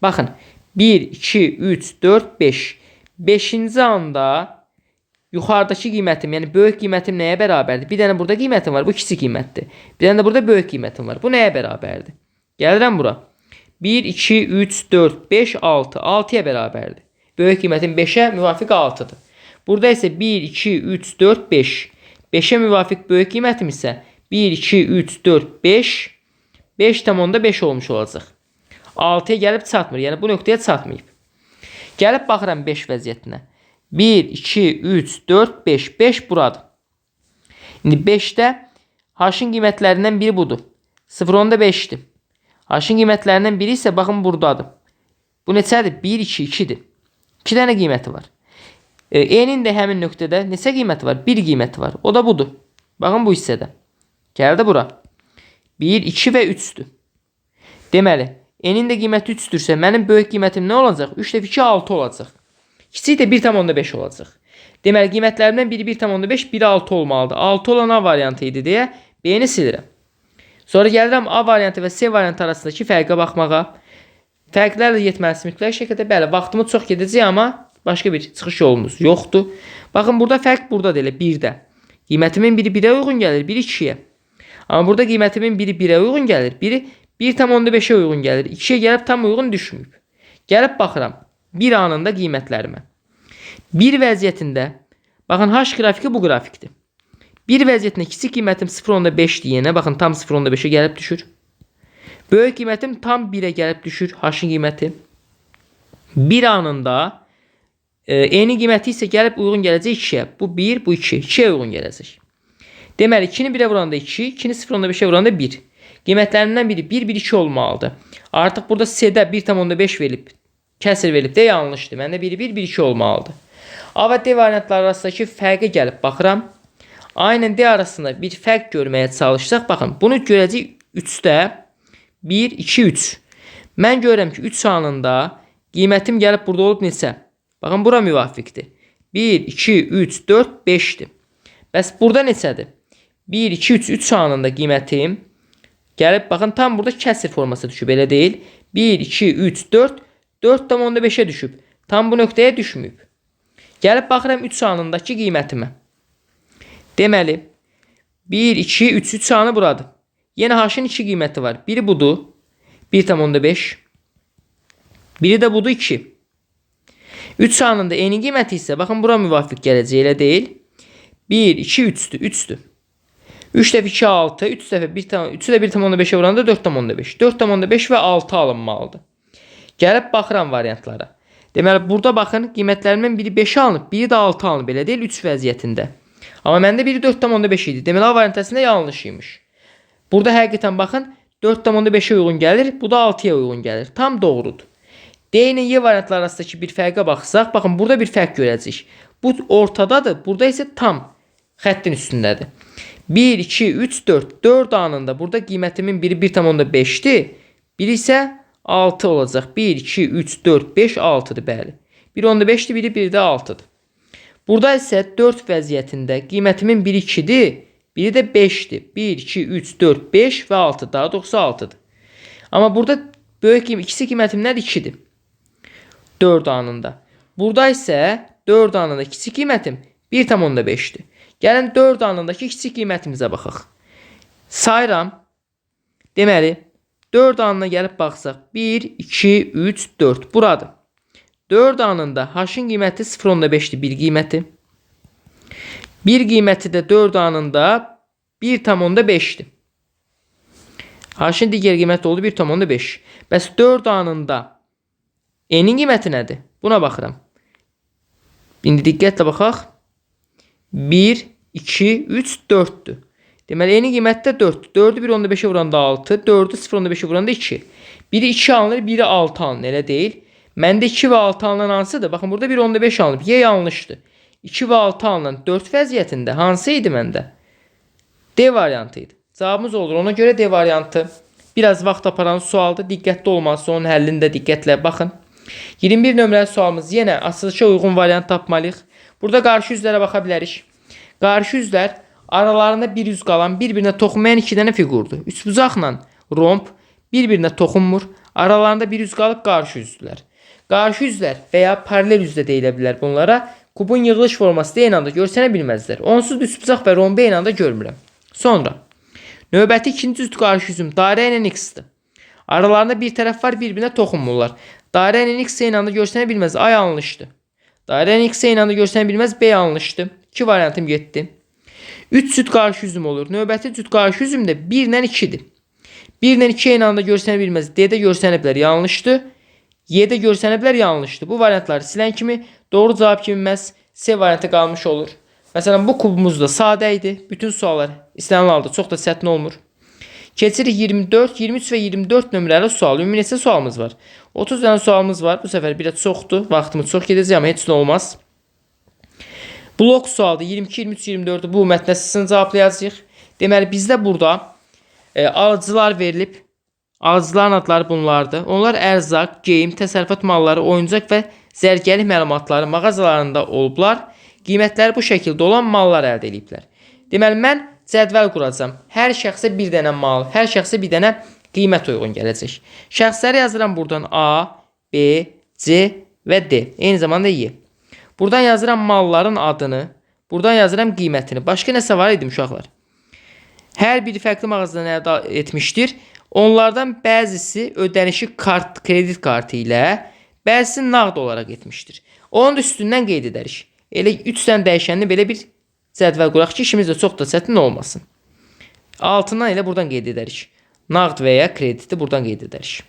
Baxın, 1, 2, 3, 4, 5. 5-ci anda yuxarıdakı qiymətim, yəni böyük qiymətim nəyə bərabərdir? Bir dənə burada qiymətim var, bu kiçik qiymətdir. Bir dənə də burada böyük qiymətim var. Bu nəyə bərabərdir? Gəlirəm bura. 1, 2, 3, 4, 5, 6. 6-ya bərabərdir. Böyük qiymətim 5-ə müvafiq 6-dır. Burada isə 1, 2, 3, 4, 5. 5'e müvafiq böyük qiymətim isə 1, 2, 3, 4, 5. 5,5 olmuş olacaq. 6'ya gəlib çatmır. Yəni bu nöqtəyə çatmayıb. Gəlib baxıram 5 vəziyyətinə. 1, 2, 3, 4, 5. 5 buradır. İndi 5'də H-ın qiymətlərindən biri budur. 0,5'dir. H-ın qiymətlərindən biri isə baxın buradadır. Bu neçədir? 1, 2, 2'dir. 2 dənə qiyməti var. E-nin də həmin nöqtədə neçə qiyməti var? 1 qiyməti var. O da budur. Baxın bu hissədə. Gəldi bura. 1, 2 və 3'dür. Deməli, N'in də qiyməti 3'dürsə, mənim böyük qiymətim nə olacaq? 3 dəfə 2, 6 olacaq. Kiçik də 1,5 olacaq. Deməli, qiymətlərimdən biri 1,5, biri 6 olmalıdır. 6 olan A variantı idi deyə B'ni silirəm. Sonra gəlirəm A variantı və C variantı arasındakı fərqə baxmağa. Fərqlərlə getməlisin mütləq şəkildə. Bəli, vaxtımız çox gedəcək, amma başqa bir çıxış yolumuz yoxdur. Baxın, burada fərq buradadır elə 1-də. Qiymətimin biri 1'ə uyğun gəlir, biri 2'yə. Amma burada qiymətimin biri 1'ə uyğun gəlir, biri 1,5'e uyğun gəlir. 2'yə gəlib tam uyğun düşməyib. Gəlib baxıram 1 anında qiymətlərimə. 1 vəziyyətində, baxın H qrafiki bu qrafikdir. 1 vəziyyətində kiçik qiymətim 0,5 deyənə, baxın tam 0,5'e gəlib düşür. Böyük qiymətim tam 1'ə gəlib düşür, H-ın qiyməti. 1 anında N'in qiyməti isə gəlib uyğun gələcək 2'yə. Bu 1, bu 2. 2'yə uyğun gələcək. Deməli, 2'ni 1'ə vuranda 2, 2'ni 0,5'ə vuranda 1. Qiymətlərindən biri 1, 1, 2 olmalıdır. Artıq burada C-də 1,5 verilib, kəsir verilib də yanlışdır. Məndə 1, 1, 1, 2 olmalıdır. A və D variantları arasındakı fərqə gəlib baxıram. A ilə D arasında bir fərq görməyə çalışsaq, baxın, bunu görəcək 3'də 1, 2, 3. Mən görürəm ki, 3 anında qiymətim gəlib burada olub neçə? Baxın, bura müvafiqdir. 1, 2, 3, 4, 5'dir. Bəs burada neçədir? 1, 2, 3, 3 anında qiymətim gəlib, baxın, tam burada kəsir forması düşüb, elə deyil. 1, 2, 3, 4, 4,5'e düşüb. Tam bu nöqtəyə düşməyib. Gəlib baxıram 3 anındakı qiymətimə. Deməli, 1, 2, 3, 3 anı buradır. Yenə H-ın 2 qiyməti var. Biri budur, 1,5. Biri də budur, 2. 3 anında N'in qiyməti isə, baxın, bura müvafiq gələcək, elə deyil. 1, 2, 3'dür, 3'dür. 3 dəfə 2, 6, 3 dəfə 3'ü də 1,5'e vuranda 4,5. 4,5 və 6 alınmalıdır. Gəlib baxıram variantlara. Deməli, burada baxın, qiymətlərimin biri 5 alınıb, biri də 6 alınıb, belə deyil, 3 vəziyyətində. Amma məndə biri 4,5 idi. Deməli, A variantəsində yanlış imiş. Burada həqiqətən baxın, 4,5'e uyğun gəlir, bu da 6'ya uyğun gəlir. Tam doğrudur. D ilə Y variantları arasındakı bir fərqə baxsaq, baxın, burada bir fərq görəcəyik. Bu ortadadır, burada isə tam xəttin üstündədir. 1, 2, 3, 4. 4 anında burada qiymətimin biri 1,5'dir. Biri isə 6 olacaq. 1, 2, 3, 4, 5, 6'dır, bəli. 1,5'dir, biri də 6'dır. Burada isə 4 vəziyyətində qiymətimin biri 2'dir, biri də 5'dir. 1, 2, 3, 4, 5 və 6, daha doğrusu 6'dır. Amma burada böyük ikisi qiymətim nədir? 2'dir. 4 anında. Burada isə 4 anında kiçik qiymətim 1,5'dir. Gəlin 4 anındakı kiçik qiymətimizə baxaq. Sayıram. Deməli, 4 anına gəlib baxsaq, 1, 2, 3, 4. Buradır. 4 anında H-ın qiyməti 0,5'dir, bir qiyməti. Bir qiyməti də 4 anında 1,5'dir. H-ın digər qiyməti oldu 1,5. Bəs 4 anında N'in qiyməti nədir? Buna baxıram. İndi diqqətlə baxaq. 1, 2, 3, 4'dür. Deməli, N'in qiyməti də 4'dür. 4'ü 1,5'e vuranda 6, 4'ü 0,5'e vuranda 2. Biri 2 alınır, biri 6 alınır, elə deyil. Məndə 2 və 6 alınan hansıdır? Baxın, burada 1,15 alınıb. Y yanlışdır. 2 və 6 alınan 4 vəziyyətində hansı idi məndə? D variantı idi. Cavabımız olur. Ona görə D variantı biraz vaxt aparan sualdır. Diqqətli olmazsa onun həllini də diqqətlə baxın. 21 nömrəli sualımız yenə açılışa uyğun variant tapmalıyıq. Burada qarşı üzlərə baxa bilərik. Qarşı üzlər aralarında bir üz qalan, bir-birinə toxunmayan 2 dənə fiqurdur. Üçbucaqla romb bir-birinə toxunmur. Aralarında bir üz qalıb qarşı üzdülər. Qarşı üzlər və ya paralel üz də deyilə bilər bunlara. Kubun yığılış forması da eyni anda görsənə bilməzlər. Onsuz da üçbucaq və rombu eyni anda görmürəm. Sonra növbəti ikinci üst qarşı üzüm dairə ilə x-dir. Aralarında bir tərəf var, bir-birinə toxunmurlar. Dairə ilə x eyni anda görsənə bilməz. A yanlışdır. Dairənin x eynanda görsənə bilməz. B yanlışdır. 2 variantım getdi. 3 cüt qarşı üzüm olur. Növbəti cüt qarşı üzüm də 1 ilə 2-dir. 1 ilə 2 eynanda görsənə bilməz. D-də görsənə bilər. Yanlışdır. Y-də görsənə bilər. Yanlışdır. Bu variantları silən kimi doğru cavab kimi məhz C variantı qalmış olur. Məsələn, bu kubumuz da sadə idi. Bütün suallar istənilən halda çox da çətin olmur. Keçirik 24, 23 və 24 nömrəli sual. Ümumi neçə sualımız var? 30 dənə sualımız var. Bu səfər biraz çoxdur. Vaxtımız çox gedəcək, amma heç nə olmaz. Blok sualda 22, 23, 24'ü bu mətn əsasını cavablayacağıq. Deməli, bizdə burada alıcılar verilib. Alıcıların adları bunlardır. Onlar ərzaq, geyim, təsərrüfat malları, oyuncaq və zərgərlik məlumatları mağazalarında olublar. Qiymətləri bu şəkildə olan mallar əldə ediblər. Deməli, mən cədvəl quracağam. Hər şəxsə bir dənə mal, hər şəxsə bir dənə qiymət uyğun gələcək. Şəxsləri yazıram buradan A, B, C və D. Eyni zamanda Y. Buradan yazıram malların adını, buradan yazıram qiymətini. Başqa nəsə var idi uşaqlar? Hər biri fərqli mağazadan əldə etmişdir. Onlardan bəzisi ödənişi kredit kartı ilə, bəzisi nağd olaraq etmişdir. Onun da üstündən qeyd edərik. Elə 3 dənə dəyişənli belə bir cədvəl quraq ki, işimiz də çox da çətin olmasın. Altından elə buradan qeyd edərik. Nağd və ya krediti buradan qeyd edərik.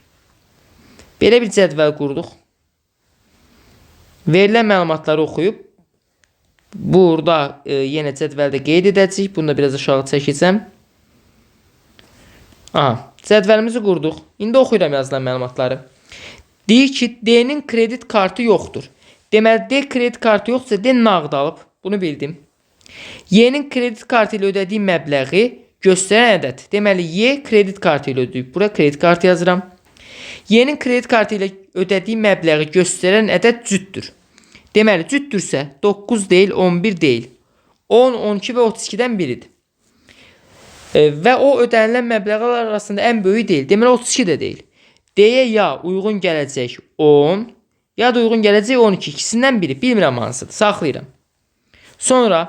Belə bir cədvəl qurduq. Verilən məlumatları oxuyub, burada yenə cədvəldə qeyd edəcəyik. Bunu da biraz aşağı çəkəcəm. Aha, cədvəlimizi qurduq. İndi oxuyuram yazılan məlumatları. Deyir ki, D-nin kredit kartı yoxdur. Deməli, D kredit kartı yoxdursa, D nağd alıb. Bunu bildim. Y-nin kredit kartı ilə ödədiyi məbləği göstərən ədəd. Deməli, Y kredit kartı ilə ödəyib. Bura kredit kartı yazıram. Y-nin kredit kartı ilə ödədiyi məbləği göstərən ədəd cütdür. Deməli, cütdürsə 9 deyil, 11 deyil. 10, 12 və 32-dən biridir. Və o ödənilən məbləğlər arasında ən böyüyü deyil. Deməli, 32 də deyil. D-yə ya uyğun gələcək 10, ya da uyğun gələcək 12. İkisindən biri. Bilmirəm hansıdır. Saxlayıram. Sonra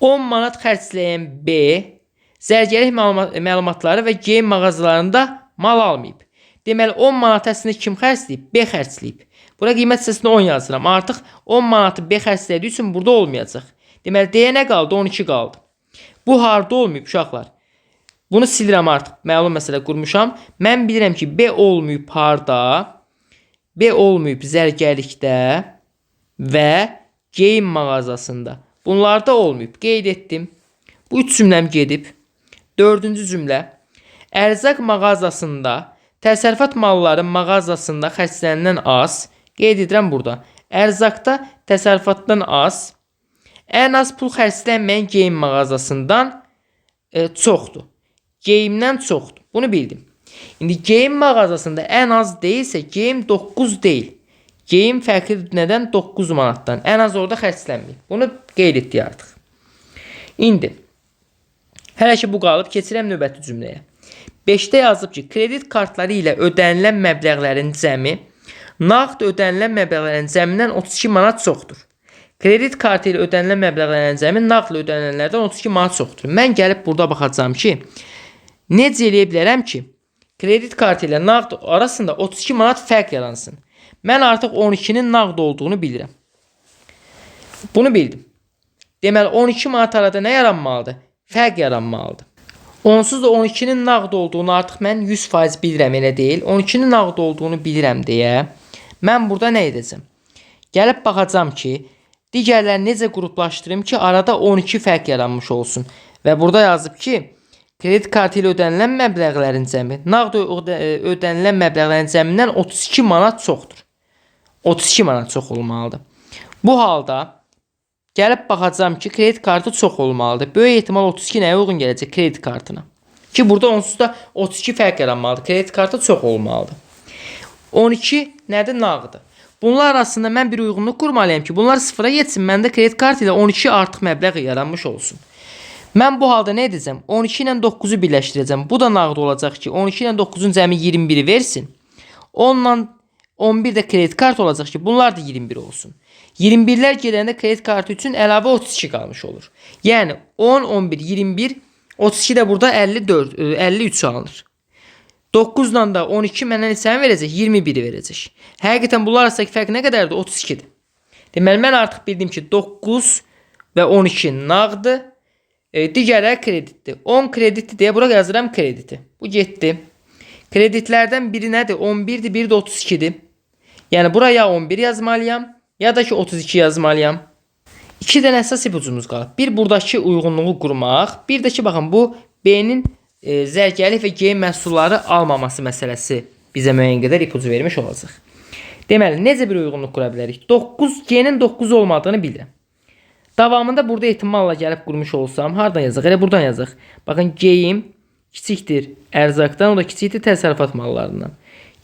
10 manat xərcləyən B zərgərlik məlumatları və geyim mağazalarında mal almayıb. Deməli, 10 manat əslində kim xərcləyib? B xərcləyib. Bura qiymət hissəsində 10 yazıram. Artıq 10 manatı B xərclədiyi üçün burada olmayacaq. Deməli, D-yə nə qaldı? 12 qaldı. Bu harda olmayıb uşaqlar? Bunu silirəm artıq. Məlum məsələ qurmuşam. Mən bilirəm ki, B olmayıb harda? B olmayıb zərgərlikdə və geyim mağazasında. Bunlarda olmayıb. Qeyd etdim. Bu 3 cümləm gedib. 4-cü cümlə. Ərzaq mağazasında, təsərrüfat malları mağazasında xərclənəndən az. Qeyd edirəm burada. Ərzaqda təsərrüfatdan az. Ən az pul xərclənməyən geyim mağazasından çoxdur. Geyimdən çoxdur. Bunu bildim. İndi geyim mağazasında ən az deyilsə, geyim 9 deyil. Geyim fərqlidir nədən? 9 manatdan. Ən az orada xərclənməyib. Bunu qeyd etdik artıq. İndi hələ ki bu qalıb, keçirəm növbəti cümləyə. 5-də yazıb ki, kredit kartları ilə ödənilən məbləğlərin cəmi nağd ödənilən məbləğlərin cəmindən 32 manat çoxdur. Kredit kartı ilə ödənilən məbləğlərin cəmi nağdla ödənilənlərdən 32 manat çoxdur. Mən gəlib burada baxacağam ki, necə eləyə bilərəm ki, kredit kartı ilə nağd arasında 32 manat fərq yaransın. Mən artıq 12-nin nağd olduğunu bilirəm. Bunu bildim. Deməli, 12 manat arada nə yaranmalıdır? Fərq yaranmalıdır. Onsuz da 12-nin nağd olduğunu artıq mən 100% bilirəm, elə deyil. 12-nin nağd olduğunu bilirəm deyə mən burada nə edəcəm? Gəlib baxacam ki, digərləri necə qruplaşdırım ki, arada 12 fərq yaranmış olsun. Və burada yazıb ki, kredit kartı ilə ödənilən məbləğlərin cəmi nağd ödənilən məbləğlərin cəmindən 32 manat çoxdur. 32 manat çox olmalıdır. Bu halda gəlib baxacağam ki, kredit kartı çox olmalıdır. Böyük ehtimal 32 nəyə uyğun gələcək? Kredit kartına. Ki burada onsuz da 32 fərq yaranmalıdır. Kredit kartı çox olmalıdır. 12 nədir? Nağdı. Bunlar arasında mən bir uyğunluq qurmalıyam ki, bunlar sıfıra yetsin. Məndə kredit kartı ilə 12 artıq məbləğ yaranmış olsun. Mən bu halda nə edəcəm? 12 ilə 9-u birləşdirəcəm. Bu da nağd olacaq ki, 12 ilə 9-un cəmi 21-i versin. 10 ilə 11 də kredit kartı olacaq ki, bunlar da 21 olsun. 21'lər gedəndə kredit kartı üçün əlavə 32 qalmış olur. Yəni 10, 11, 21, 32 də burada 54, 53 alınır. 9-dan da 12 məndən neçəni verəcək? 21'i verəcək. Həqiqətən bunlar arasındakı fərq nə qədərdir? 32'dir. Deməli, mən artıq bildim ki, 9 və 12 nağdı. Digərləri kreditdir. 10 kreditdir deyə bura yazıram krediti. Bu getdi. Kreditlərdən biri nədir? 11'dir, biri də 32'dir. Yəni bura ya 11 yazmalıyam, ya da ki 32 yazmalıyam. 2 dənə əsas ipucumuz qalıb. Bir buradakı uyğunluğu qurmaq, bir də ki baxın bu B-nin zərgərlik və geyim məhsulları almaması məsələsi bizə müəyyən qədər ipucu vermiş olacaq. Deməli, necə bir uyğunluq qura bilərik? 9 G-nin 9 olmadığını bilirəm. Davamında burada ehtimalla gəlib qurmuş olsam, hardan yazaq? Elə buradan yazaq. Baxın, geyim kiçikdir ərzaqdan, o da kiçikdir təsərrüfat mallarından.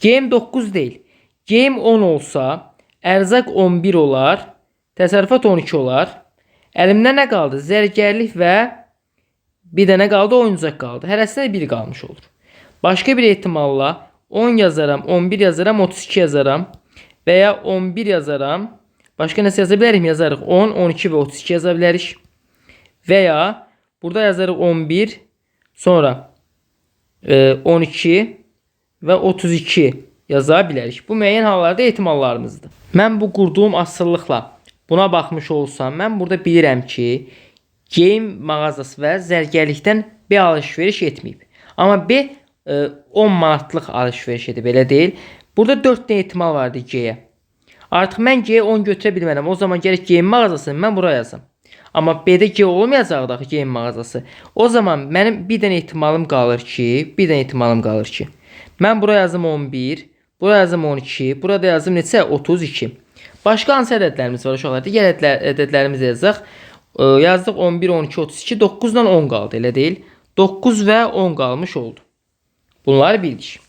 Geyim 9 deyil. Geyim 10 olsa, ərzaq 11 olar, təsərrüfat 12 olar. Əlimdə nə qaldı? Zərgərlik və bir dənə qaldı, oyuncaq qaldı. Hərəsində 1 qalmış olur. Başqa bir ehtimalla 10 yazaram, 11 yazaram, 32 yazaram və ya 11 yazaram. Başqa nəsə yaza bilərik mi? Yazarıq 10, 12 və 32 yaza bilərik. Və ya burada yazarıq 11, sonra 12 və 32 yaza bilərik. Bu müəyyən hallarda ehtimallarımızdır. Mən bu qurduğum asıllıqla buna baxmış olsam, mən burada bilirəm ki, geyim mağazası və zərgərlikdən B alış-veriş etməyib. Amma B 10 manatlıq alış-veriş edib, elə deyil. Burada 4 dənə ehtimal vardı G-yə. Artıq mən G-yə 10 götürə bilmərəm. O zaman gərək geyim mağazasını mən buraya yazam. Amma B-də G olmayacaq da geyim mağazası. O zaman mənim bir dənə ehtimalım qalır ki, mən buraya yazım 11, buraya yazım 12, burada yazım neçə? 32. Başqa hansı ədədlərimiz var uşaqlar? Digər ədədlərimizi yazacaq. Yazdıq 11, 12, 32, 9 ilə 10 qaldı, elə deyil. 9 və 10 qalmış oldu. Bunları bildik.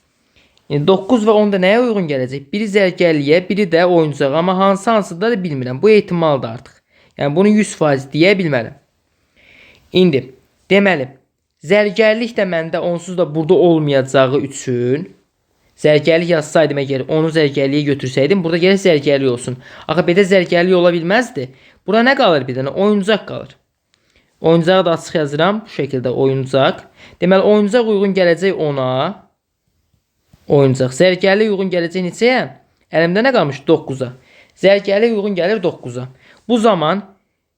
9 və 10 da nəyə uyğun gələcək? Biri zərgərliyə, biri də oyuncağa. Amma hansıda da bilmirəm. Bu ehtimaldır artıq. Yəni bunu 100% deyə bilmərəm. İndi deməli, zərgərlik də məndə onsuz da burada olmayacağı üçün zərgərlik yazsaydım əgər onu zərgərliyə götürsəydim, burada gərək zərgərlik olsun. Axı B-də zərgərlik ola bilməzdi. Bura nə qalır bir dənə? Oyuncaq qalır. Oyuncağı da açıq yazıram. Bu şəkildə oyuncaq. Deməli, oyuncaq uyğun gələcək ona. Oyuncaq. Zərgərlik uyğun gələcək neçəyə? Əlimdə nə qalmış? 9'a. Zərgərlik uyğun gəlir 9'a. Bu zaman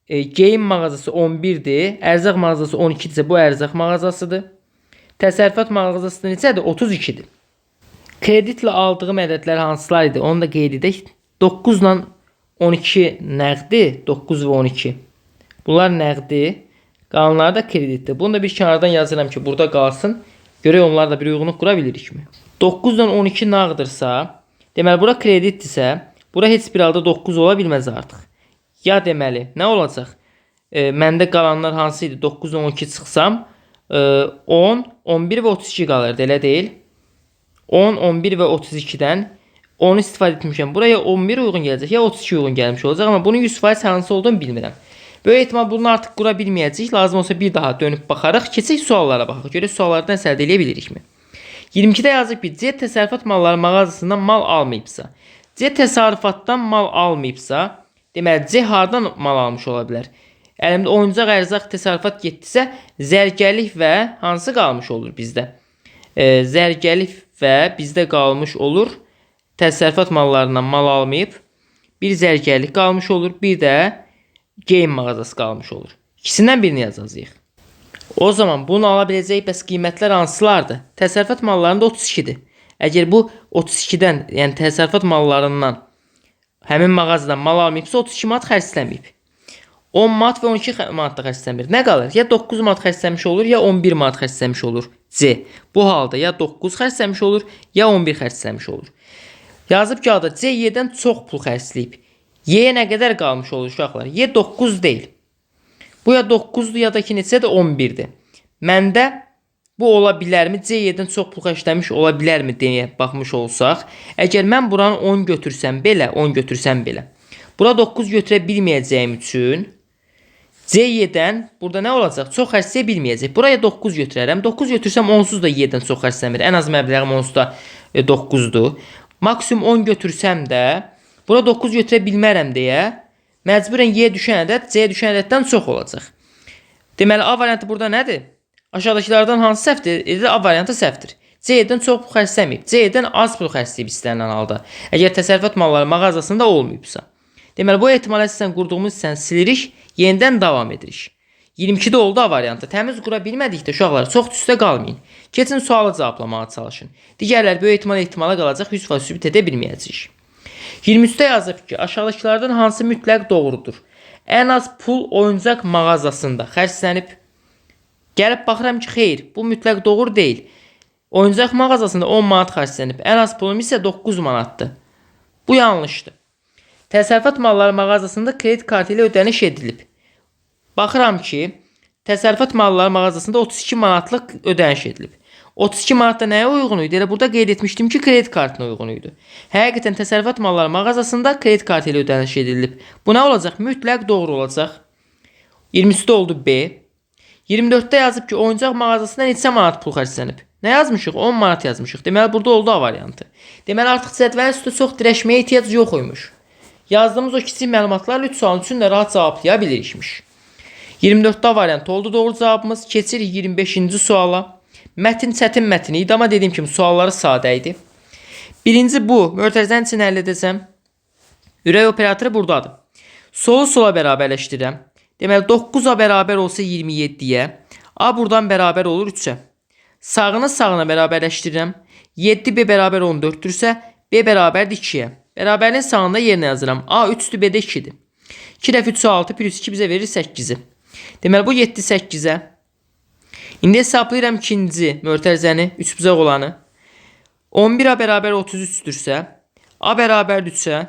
geyim mağazası 11'dir. Ərzaq mağazası 12'dirsə bu ərzaq mağazasıdır. Təsərrüfat mağazası neçədir? 32'dir. Kreditlə aldığım ədədlər hansılar idi? Onu da qeyd edək. 9 ilə 12 nəqdi. 9 və 12. Bunlar nəqdi. Qalanları da kreditdir. Bunu da bir kənardan yazıram ki, burada qalsın. Görək onlarla bir uyğunluq qura bilirikmi? 9 ilə 12 nağdırsa, deməli bura kreditdirsə, bura heç bir halda 9 ola bilməz artıq. Ya deməli, nə olacaq? Məndə qalanlar hansı idi? 9 ilə 12 çıxsam, 10, 11 və 32 qalırdı, elə deyil. 10, 11 və 32-dən 10 istifadə etmişəm. Buraya 11 uyğun gələcək, ya 32 uyğun gəlmiş olacaq, amma bunun 100% hansı olduğunu bilmirəm. Böyük ehtimal bunu artıq qura bilməyəcəyik. Lazım olsa bir daha dönüb baxarıq. Keçək suallara baxaq. Görək suallardan əldə edə bilirikmi? 22'də yazıq ki, C təsərrüfat malları mağazasından mal almayıbsa, C təsərrüfatdan mal almayıbsa, deməli C hardan mal almış ola bilər? Əlimdə oyuncaq, ərzaq, təsərrüfat getdisə, zərgərlik və hansı qalmış olur bizdə? Zərgərlik və bizdə qalmış olur. Təsərrüfat mallarından mal almayıb. Bir zərgərlik qalmış olur, bir də geyim mağazası qalmış olur. İkisindən birini yazacağıq. O zaman bunu ala biləcək bəs qiymətlər hansılardır? Təsərrüfat mallarında 32'dir. Əgər bu 32'dən, yəni təsərrüfat mallarından həmin mağazadan mal almayıbsa 32 manat xərclənməyib. 10 manat və 12 manat da xərclənmir. Nə qalır? Ya 9 manat xərclənmiş olur, ya 11 manat xərclənmiş olur. C. Bu halda ya 9 xərclənmiş olur, ya 11 xərclənmiş olur. Yazıb ki, C Y-dən çox pul xərcləyib. Y-yə nə qədər qalmış olur uşaqlar? Y 9 deyil. Bu ya 9'dur ya da ki neçədir? 11'dir. Məndə bu ola bilərmi? C-dən çox pul xərcləmiş ola bilərmi deyə baxmış olsaq. Əgər mən buranı 10 götürsəm belə, bura 9 götürə bilməyəcəyim üçün C-dən burada nə olacaq? Çox xərcləyə bilməyəcək. Buraya 9 götürərəm. 9 götürsəm onsuz da Y-dən çox xərcləmir. Ən az məbləğim onsuz da 9'dur. Maksimum 10 götürsəm də bura 9 götürə bilmərəm deyə məcburən Y düşən ədəd C düşən ədəddən çox olacaq. Deməli A variantı burada nədir? Aşağıdakilərdən hansı səhvdir? A variantı səhvdir. C-dən çox pul xərcləməyib. C-dən az pul xərcləyib istənilən halda. Əgər təsərrüfat malları mağazasında olmayıbsa. Deməli, bu ehtimal əsasən qurduğumuz hissəni silirik, yenidən davam edirik. 22-də oldu A variantı. Təmiz qura bilmədikdə uşaqlar çox üstə qalmayın. Keçin sualı cevablamağa çalışın. Digərlər böyük ehtimala qalacaq 100% sübut edə bilməyəcəyik. 23-də yazıb ki, aşağıdakilərdən hansı mütləq doğrudur? Ən az pul oyuncaq mağazasında xərclənib. Gəlib baxıram ki, xeyr, bu mütləq doğru deyil. Oyuncaq mağazasında 10 manat xərclənib. Ən az pulum isə 9 manatdır. Bu yanlışdır. Təsərrüfat malları mağazasında kredit kartı ilə ödəniş edilib. Baxıram ki, təsərrüfat malları mağazasında 32 manatlıq ödəniş edilib. 32 manat da nəyə uyğun idi? Elə burada qeyd etmişdim ki, kredit kartına uyğun idi. Həqiqətən təsərrüfat malları mağazasında kredit kartı ilə ödəniş edilib. Bu nə olacaq? Mütləq doğru olacaq. 23-də oldu B. 24-də yazıb ki, oyuncaq mağazasında neçə manat pul xərclənib? Nə yazmışıq? 10 manat yazmışıq. Deməli, burada oldu A variantı. Deməli, artıq cədvəlin üstü çox dirəşməyə ehtiyac yox imiş. Yazdığımız o kiçik məlumatlarla 3 sualın üçün də rahat cevablaya bilirikmiş. 24-də variantı oldu doğru cavabımız. Keçirik 25-ci suala. Mətin çətin mətin idi, amma dediyim kimi sualları sadə idi. Birinci bu. Mötərizənin için həll edəcəm. Ürək operatoru buradadır. Solu sola bərabərləşdirirəm. Deməli, 9A bərabər olsa 27-yə. A buradan bərabər olur 3-ə. Sağını sağına bərabərləşdirirəm. 7B bərabər 14-dürsə, B bərabərdir 2-yə. Bərabərliyin sağında yerinə yazıram. A 3-dür, B də 2-dir. 2 dəfə 3 6 plus 2 bizə verir 8-i. Deməli, bu 7 8-ə. İndi hesablayıram ikinci mötərizəni, 3 bucaq olanı. 11A bərabər 33-dürsə, A bərabər 3-ə.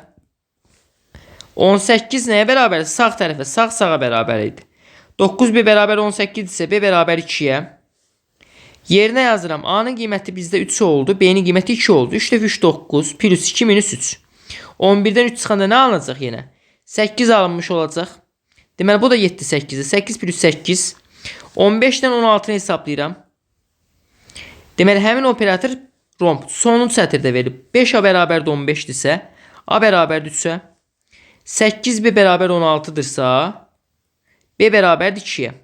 18 nəyə bərabər? Sağ tərəfə, sağa bərabər idi. 9B bərabər 18 isə B bərabər 2-yə. Yerinə yazıram. A-nın qiyməti bizdə 3 oldu, B-nin qiyməti 2 oldu. 3 dəfə 3 9 plus 2 minus 3. 11-dən 3 çıxanda nə alınacaq yenə? 8 alınmış olacaq. Deməli, bu da 7 8-dir. 8 plus 8. 15-dən 16-nı hesablayıram. Deməli, həmin operator romb sonuncu sətirdə verib. 5A bərabər 15-dirsə, A bərabər 3-ə. 8B bərabər 16-dırsa, B bərabər 2-yə.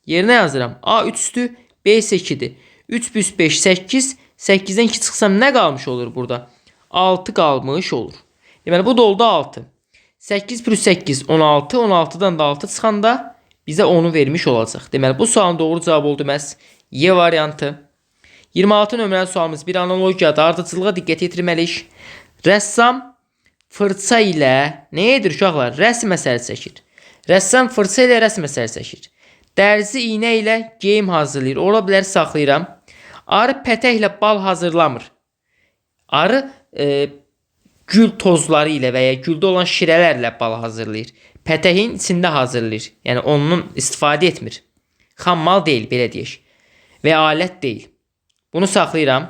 Yerinə yazıram. A 3-dür, B isə 2-dir. 3 plus 5 8. 8-dən 2 çıxsam nə qalmış olur burada? 6 qalmış olur. Deməli, bu da oldu 6. 8 plus 8 16. 16-dan da 6 çıxanda bizə 10'u vermiş olacaq. Deməli, bu sualın doğru cavabı oldu məhz Y variantı. 26 nömrəli sualımız bir analogiyada ardıcılığa diqqət yetirməliyik. Rəssam fırça ilə nə edir uşaqlar? Rəsm əsəri çəkir. Rəssam fırça ilə rəsm əsəri çəkir. Dərzi iynə ilə geyim hazırlayır. Ola bilər saxlayıram. Arı pətək ilə bal hazırlamır. Arı gül tozları ilə və ya güldə olan şirələrlə bal hazırlayır. Pətəyin içində hazırlayır. Yəni ondan istifadə etmir. Xam mal deyil, belə deyək. Və ya alət deyil. Bunu saxlayıram.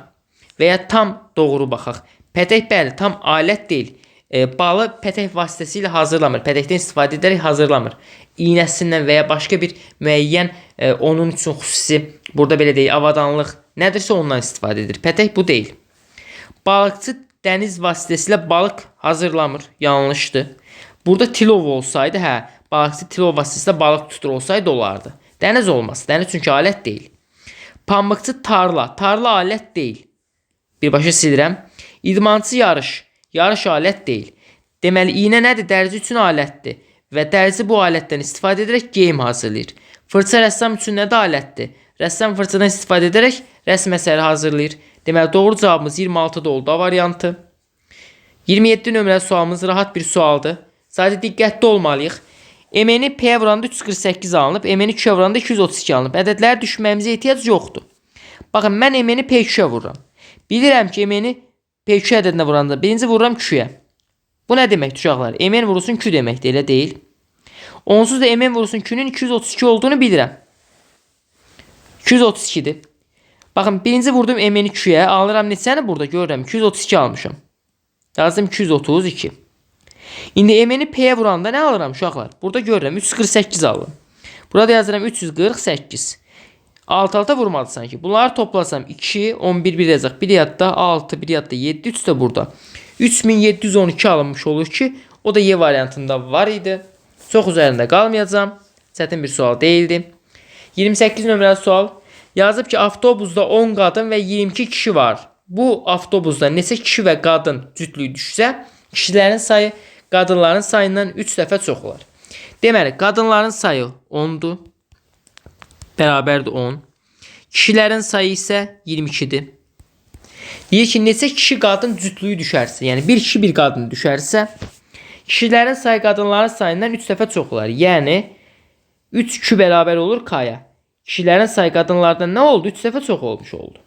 Və ya tam doğru baxaq. Pətək bəli, tam alət deyil. Balı pətək vasitəsilə hazırlamır. Pətəkdən istifadə edərək hazırlamır. İynəsindən və ya başqa bir müəyyən onun üçün xüsusi, burada belə deyil, avadanlıq nədirsə ondan istifadə edir. Pətək bu deyil. Balıqçı dəniz vasitəsilə balıq hazırlamır. Yanlışdır. Burada tilov olsaydı, balıqçı tilov vasitəsilə balıq tutur olsaydı olardı. Dəniz olmaz. Dəniz çünki alət deyil. Pambıqçı tarla. Tarla alət deyil. Birbaşa silirəm. İdmançı yarış. Yarış alət deyil. Deməli, iynə nədir? Dərzi üçün alətdir. Və dərzi bu alətdən istifadə edərək geyim hazırlayır. Fırça rəssam üçün nədir? Alətdir. Rəssam fırçadan istifadə edərək rəsm əsəri hazırlayır. Deməli, doğru cavabımız 26-da oldu A variantı. 27 nömrəli sualımız rahat bir sualdır. Sadəcə diqqətli olmalıyıq. MN-i P-yə vuranda 348 alınıb, MN-i Q-yə vuranda 232 alınıb. Ədədləri düşməyimizə ehtiyac yoxdur. Baxın, mən MN-i P2-yə vururam. Bilirəm ki, MN-i P2 ədədinə vuranda birinci vururam Q-yə. Bu nə deməkdir uşaqlar? MN vurulsun Q deməkdir, elə deyil. Onsuz da MN vurulsun Q-nün 232 olduğunu bilirəm. 232-dir. Baxın, birinci vurdum MN-i Q-yə, alıram neçəni burada görürəm, 232 almışam. Yazdım 232. İndi MN-i P-yə vuranda nə alıram uşaqlar? Burada görürəm 348 alıram. Burada yazıram 348. Alt-alta vurmadı sanki. Bunları toplasam 2, 11 bir yazacaq. Bir yadda 6, bir yadda 7, 3 də burada. 3712 alınmış olur ki, o da Y variantında var idi. Çox üzərində qalmayacağım. Çətin bir sual deyildi. 28 nömrəli sual. Yazıb ki, avtobusda 10 qadın və 22 kişi var. Bu avtobusda neçə kişi və qadın cütlüyü düşsə, kişilərin sayı qadınların sayından 3 dəfə çox olar. Deməli, qadınların sayı 10-dur. Bərabərdir 10. Kişilərin sayı isə 22-dir. Deyir ki, neçə kişi qadın cütlüyü düşərsə, yəni bir kişi bir qadın düşərsə, kişilərin sayı qadınların sayından 3 dəfə çox olar. Yəni 3 2 bərabər olur K-ya. Kişilərin sayı qadınlardan nə oldu? 3 dəfə çox olmuş oldu.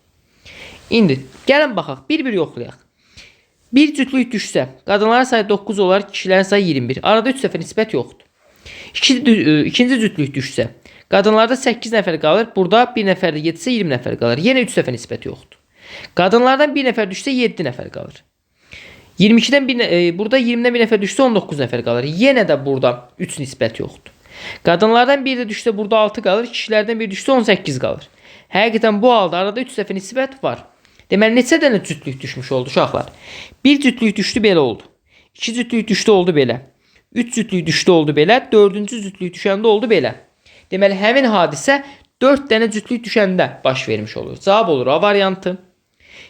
İndi gəlin baxaq, bir-bir yoxlayaq. Bir cütlük düşsə, qadınların sayı 9 olar, kişilərin sayı 21. Arada 3 dəfə nisbət yoxdur. İkinci cütlük düşsə, qadınlarda 8 nəfər qalır, burada 1 nəfər də getsə 20 nəfər qalır. Yenə 3 dəfə nisbət yoxdur. Qadınlardan 1 nəfər düşsə 7 nəfər qalır. 22-dən burada 20-dən 1 nəfər düşsə 19 nəfər qalır. Yenə də burada 3 nisbət yoxdur. Qadınlardan 1 də düşsə burada 6 qalır, kişilərdən 1 düşsə 18 qalır. Həqiqətən bu halda arada 3 dəfə nisbət var. Deməli, neçə dənə cütlük düşmüş oldu uşaqlar? Bir cütlük düşdü, belə oldu. 2 cütlük düşdü, oldu belə. 3 cütlük düşdü, oldu belə. 4-cü cütlük düşəndə oldu belə. Deməli, həmin hadisə 4 dənə cütlük düşəndə baş vermiş olur. Cavab olur A variantı.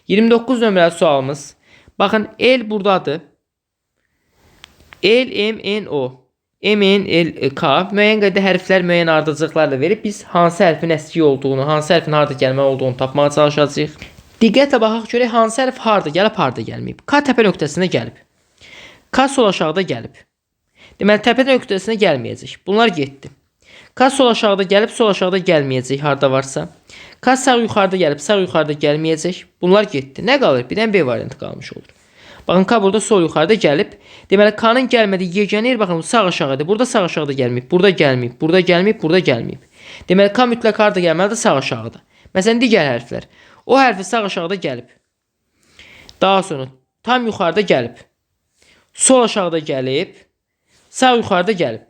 29 nömrəli sualımız. Baxın, el buradadır. El, M, N, O. M, N, L, K. Müəyyən qədər hərflər müəyyən ardıcılıqlarla verib biz hansı hərfin əski olduğunu, hansı hərfin harda gəlməli olduğunu tapmağa çalışacağıq. Diqqətlə baxaq görək hansı hərf harda gəlib, harda gəlməyib. K təpə nöqtəsinə gəlib. K sol aşağıda gəlib. Deməli, təpə nöqtəsinə gəlməyəcək. Bunlar getdi. K sol aşağıda gəlib, sol aşağıda gəlməyəcək harda varsa. K sağ yuxarıda gəlib, sağ yuxarıda gəlməyəcək. Bunlar getdi. Nə qalır? Bir dənə B variantı qalmış olur. Baxın, K burada sol yuxarıda gəlib. Deməli, K-nın gəlmədiyi yeganə yer baxın sağ aşağıda. Burada sağ aşağıda gəlməyib, burada gəlməyib, burada gəlməyib, burada gəlməyib. Deməli, K mütləq harda gəlməlidir? Sağ aşağıda. Məsələn, digər hərflər. O hərfi sağ aşağıda gəlib. Daha sonra tam yuxarıda gəlib. Sol aşağıda gəlib. Sağ yuxarıda gəlib.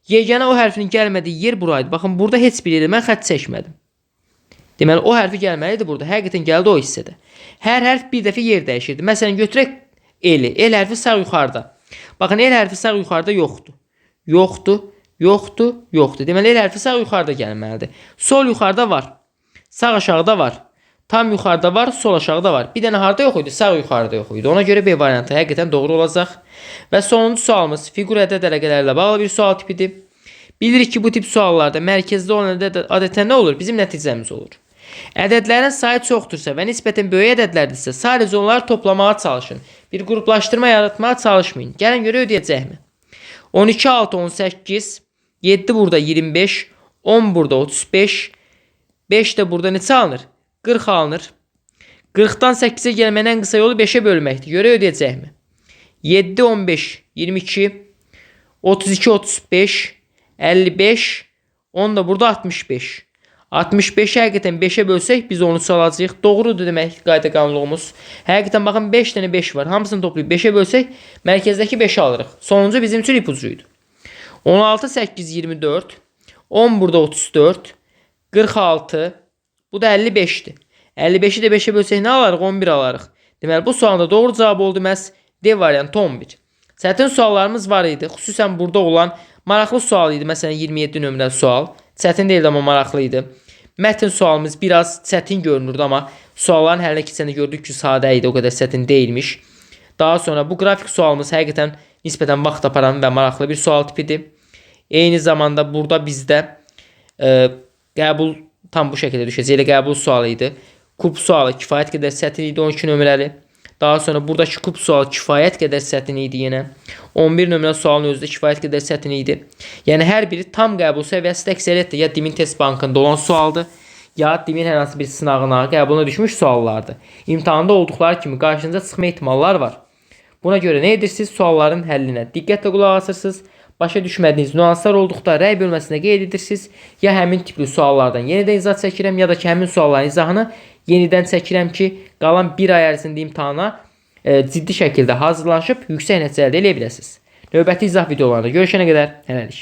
Yeganə o hərfinin gəlmədiyi yer buraydı. Baxın, burada heç bir yerdə mən xətt çəkmədim. Deməli, o hərfi gəlməlidir burada. Həqiqətən gəldi o hissədə. Hər hərf bir dəfə yer dəyişirdi. Məsələn, götürək L-i. L hərfi sağ yuxarıda. Baxın, L hərfi sağ yuxarıda yoxdur. Yoxdur, yoxdur, yoxdur. Deməli, L hərfi sağ yuxarıda gəlməlidir. Sol yuxarıda var. Sağ aşağıda var. Tam yuxarıda var, sol aşağıda var. Bir dənə harda yox idi? Sağ yuxarıda yox idi. Ona görə B variantı həqiqətən doğru olacaq. Və sonuncu sualımız fiqur ədəd əlaqələrlə bağlı bir sual tipidir. Bilirik ki, bu tip suallarda mərkəzdə olan ədəd adətən nə olur? Bizim nəticəmiz olur. Ədədlərin sayı çoxdursa və nisbətən böyük ədədlərdirsə, sadəcə onları toplamağa çalışın. Bir qruplaşdırma yaratmağa çalışmayın. Gəlin görə ödəyəcəkmi? 12, 6, 18, 7 burada 25, 10 burada 35, 5 də burada neçə alınır? 40 alınır. 40-dan 8-ə gəlmənin ən qısa yolu 5-ə bölməkdir. Görə ödəyəcəkmi? 7, 15, 22, 32, 35, 55, 10 da burada 65. 65-i həqiqətən 5-ə bölsək biz onu alacağıq. Doğrudur demək qayda qanunluğumuz. Həqiqətən baxın 5 dənə 5 var. Hamısını toplayıb 5-ə bölsək mərkəzdəki 5-i alırıq. Sonuncu bizim üçün ipucuydu. 16, 8, 24, 10 burada 34, 46, bu da 55'dir. 55'i də 5'ə bölsək nə alarıq? 11 alarıq. Deməli, bu sualda doğru cavab oldu məhz D variantı 11. Çətin suallarımız var idi. Xüsusən burada olan maraqlı sual idi. Məsələn, 27 nömrəli sual. Çətin deyildi, amma maraqlı idi. Mətn sualımız biraz çətin görünürdü, amma sualların həlinə keçəndə gördük ki, sadə idi, o qədər çətin deyilmiş. Daha sonra bu qrafik sualımız həqiqətən nisbətən vaxt aparan və maraqlı bir sual tipidir. Eyni zamanda burada bizdə qəbul tam bu şəkildə düşəcək. Elə qəbul sualı idi. Kub sualı kifayət qədər çətin idi, 12 nömrəli. Daha sonra buradakı kub sualı kifayət qədər çətin idi yenə. 11 nömrəli sualın özü də kifayət qədər çətin idi. Yəni hər biri tam qəbul səviyyəsində əksəriyyətlə ya DİM-in test bankında olan sualdır, ya DİM-in hər hansı bir sınağına, qəbuluna düşmüş suallardır. İmtahanda olduqları kimi qarşınıza çıxma ihtimallar var. Buna görə nə edirsiniz? Sualların həllinə diqqətlə qulaq asırsınız. Başa düşmədiyiniz nüanslar olduqda rəy bölməsinə qeyd edirsiniz. Ya həmin tipli suallardan yenidən izah çəkirəm, ya da ki, həmin sualların izahını yenidən çəkirəm ki, qalan bir ay ərzində imtahana ciddi şəkildə hazırlaşıb yüksək nəticə əldə edə biləsiniz. Növbəti izah videolarında görüşənə qədər hələlik.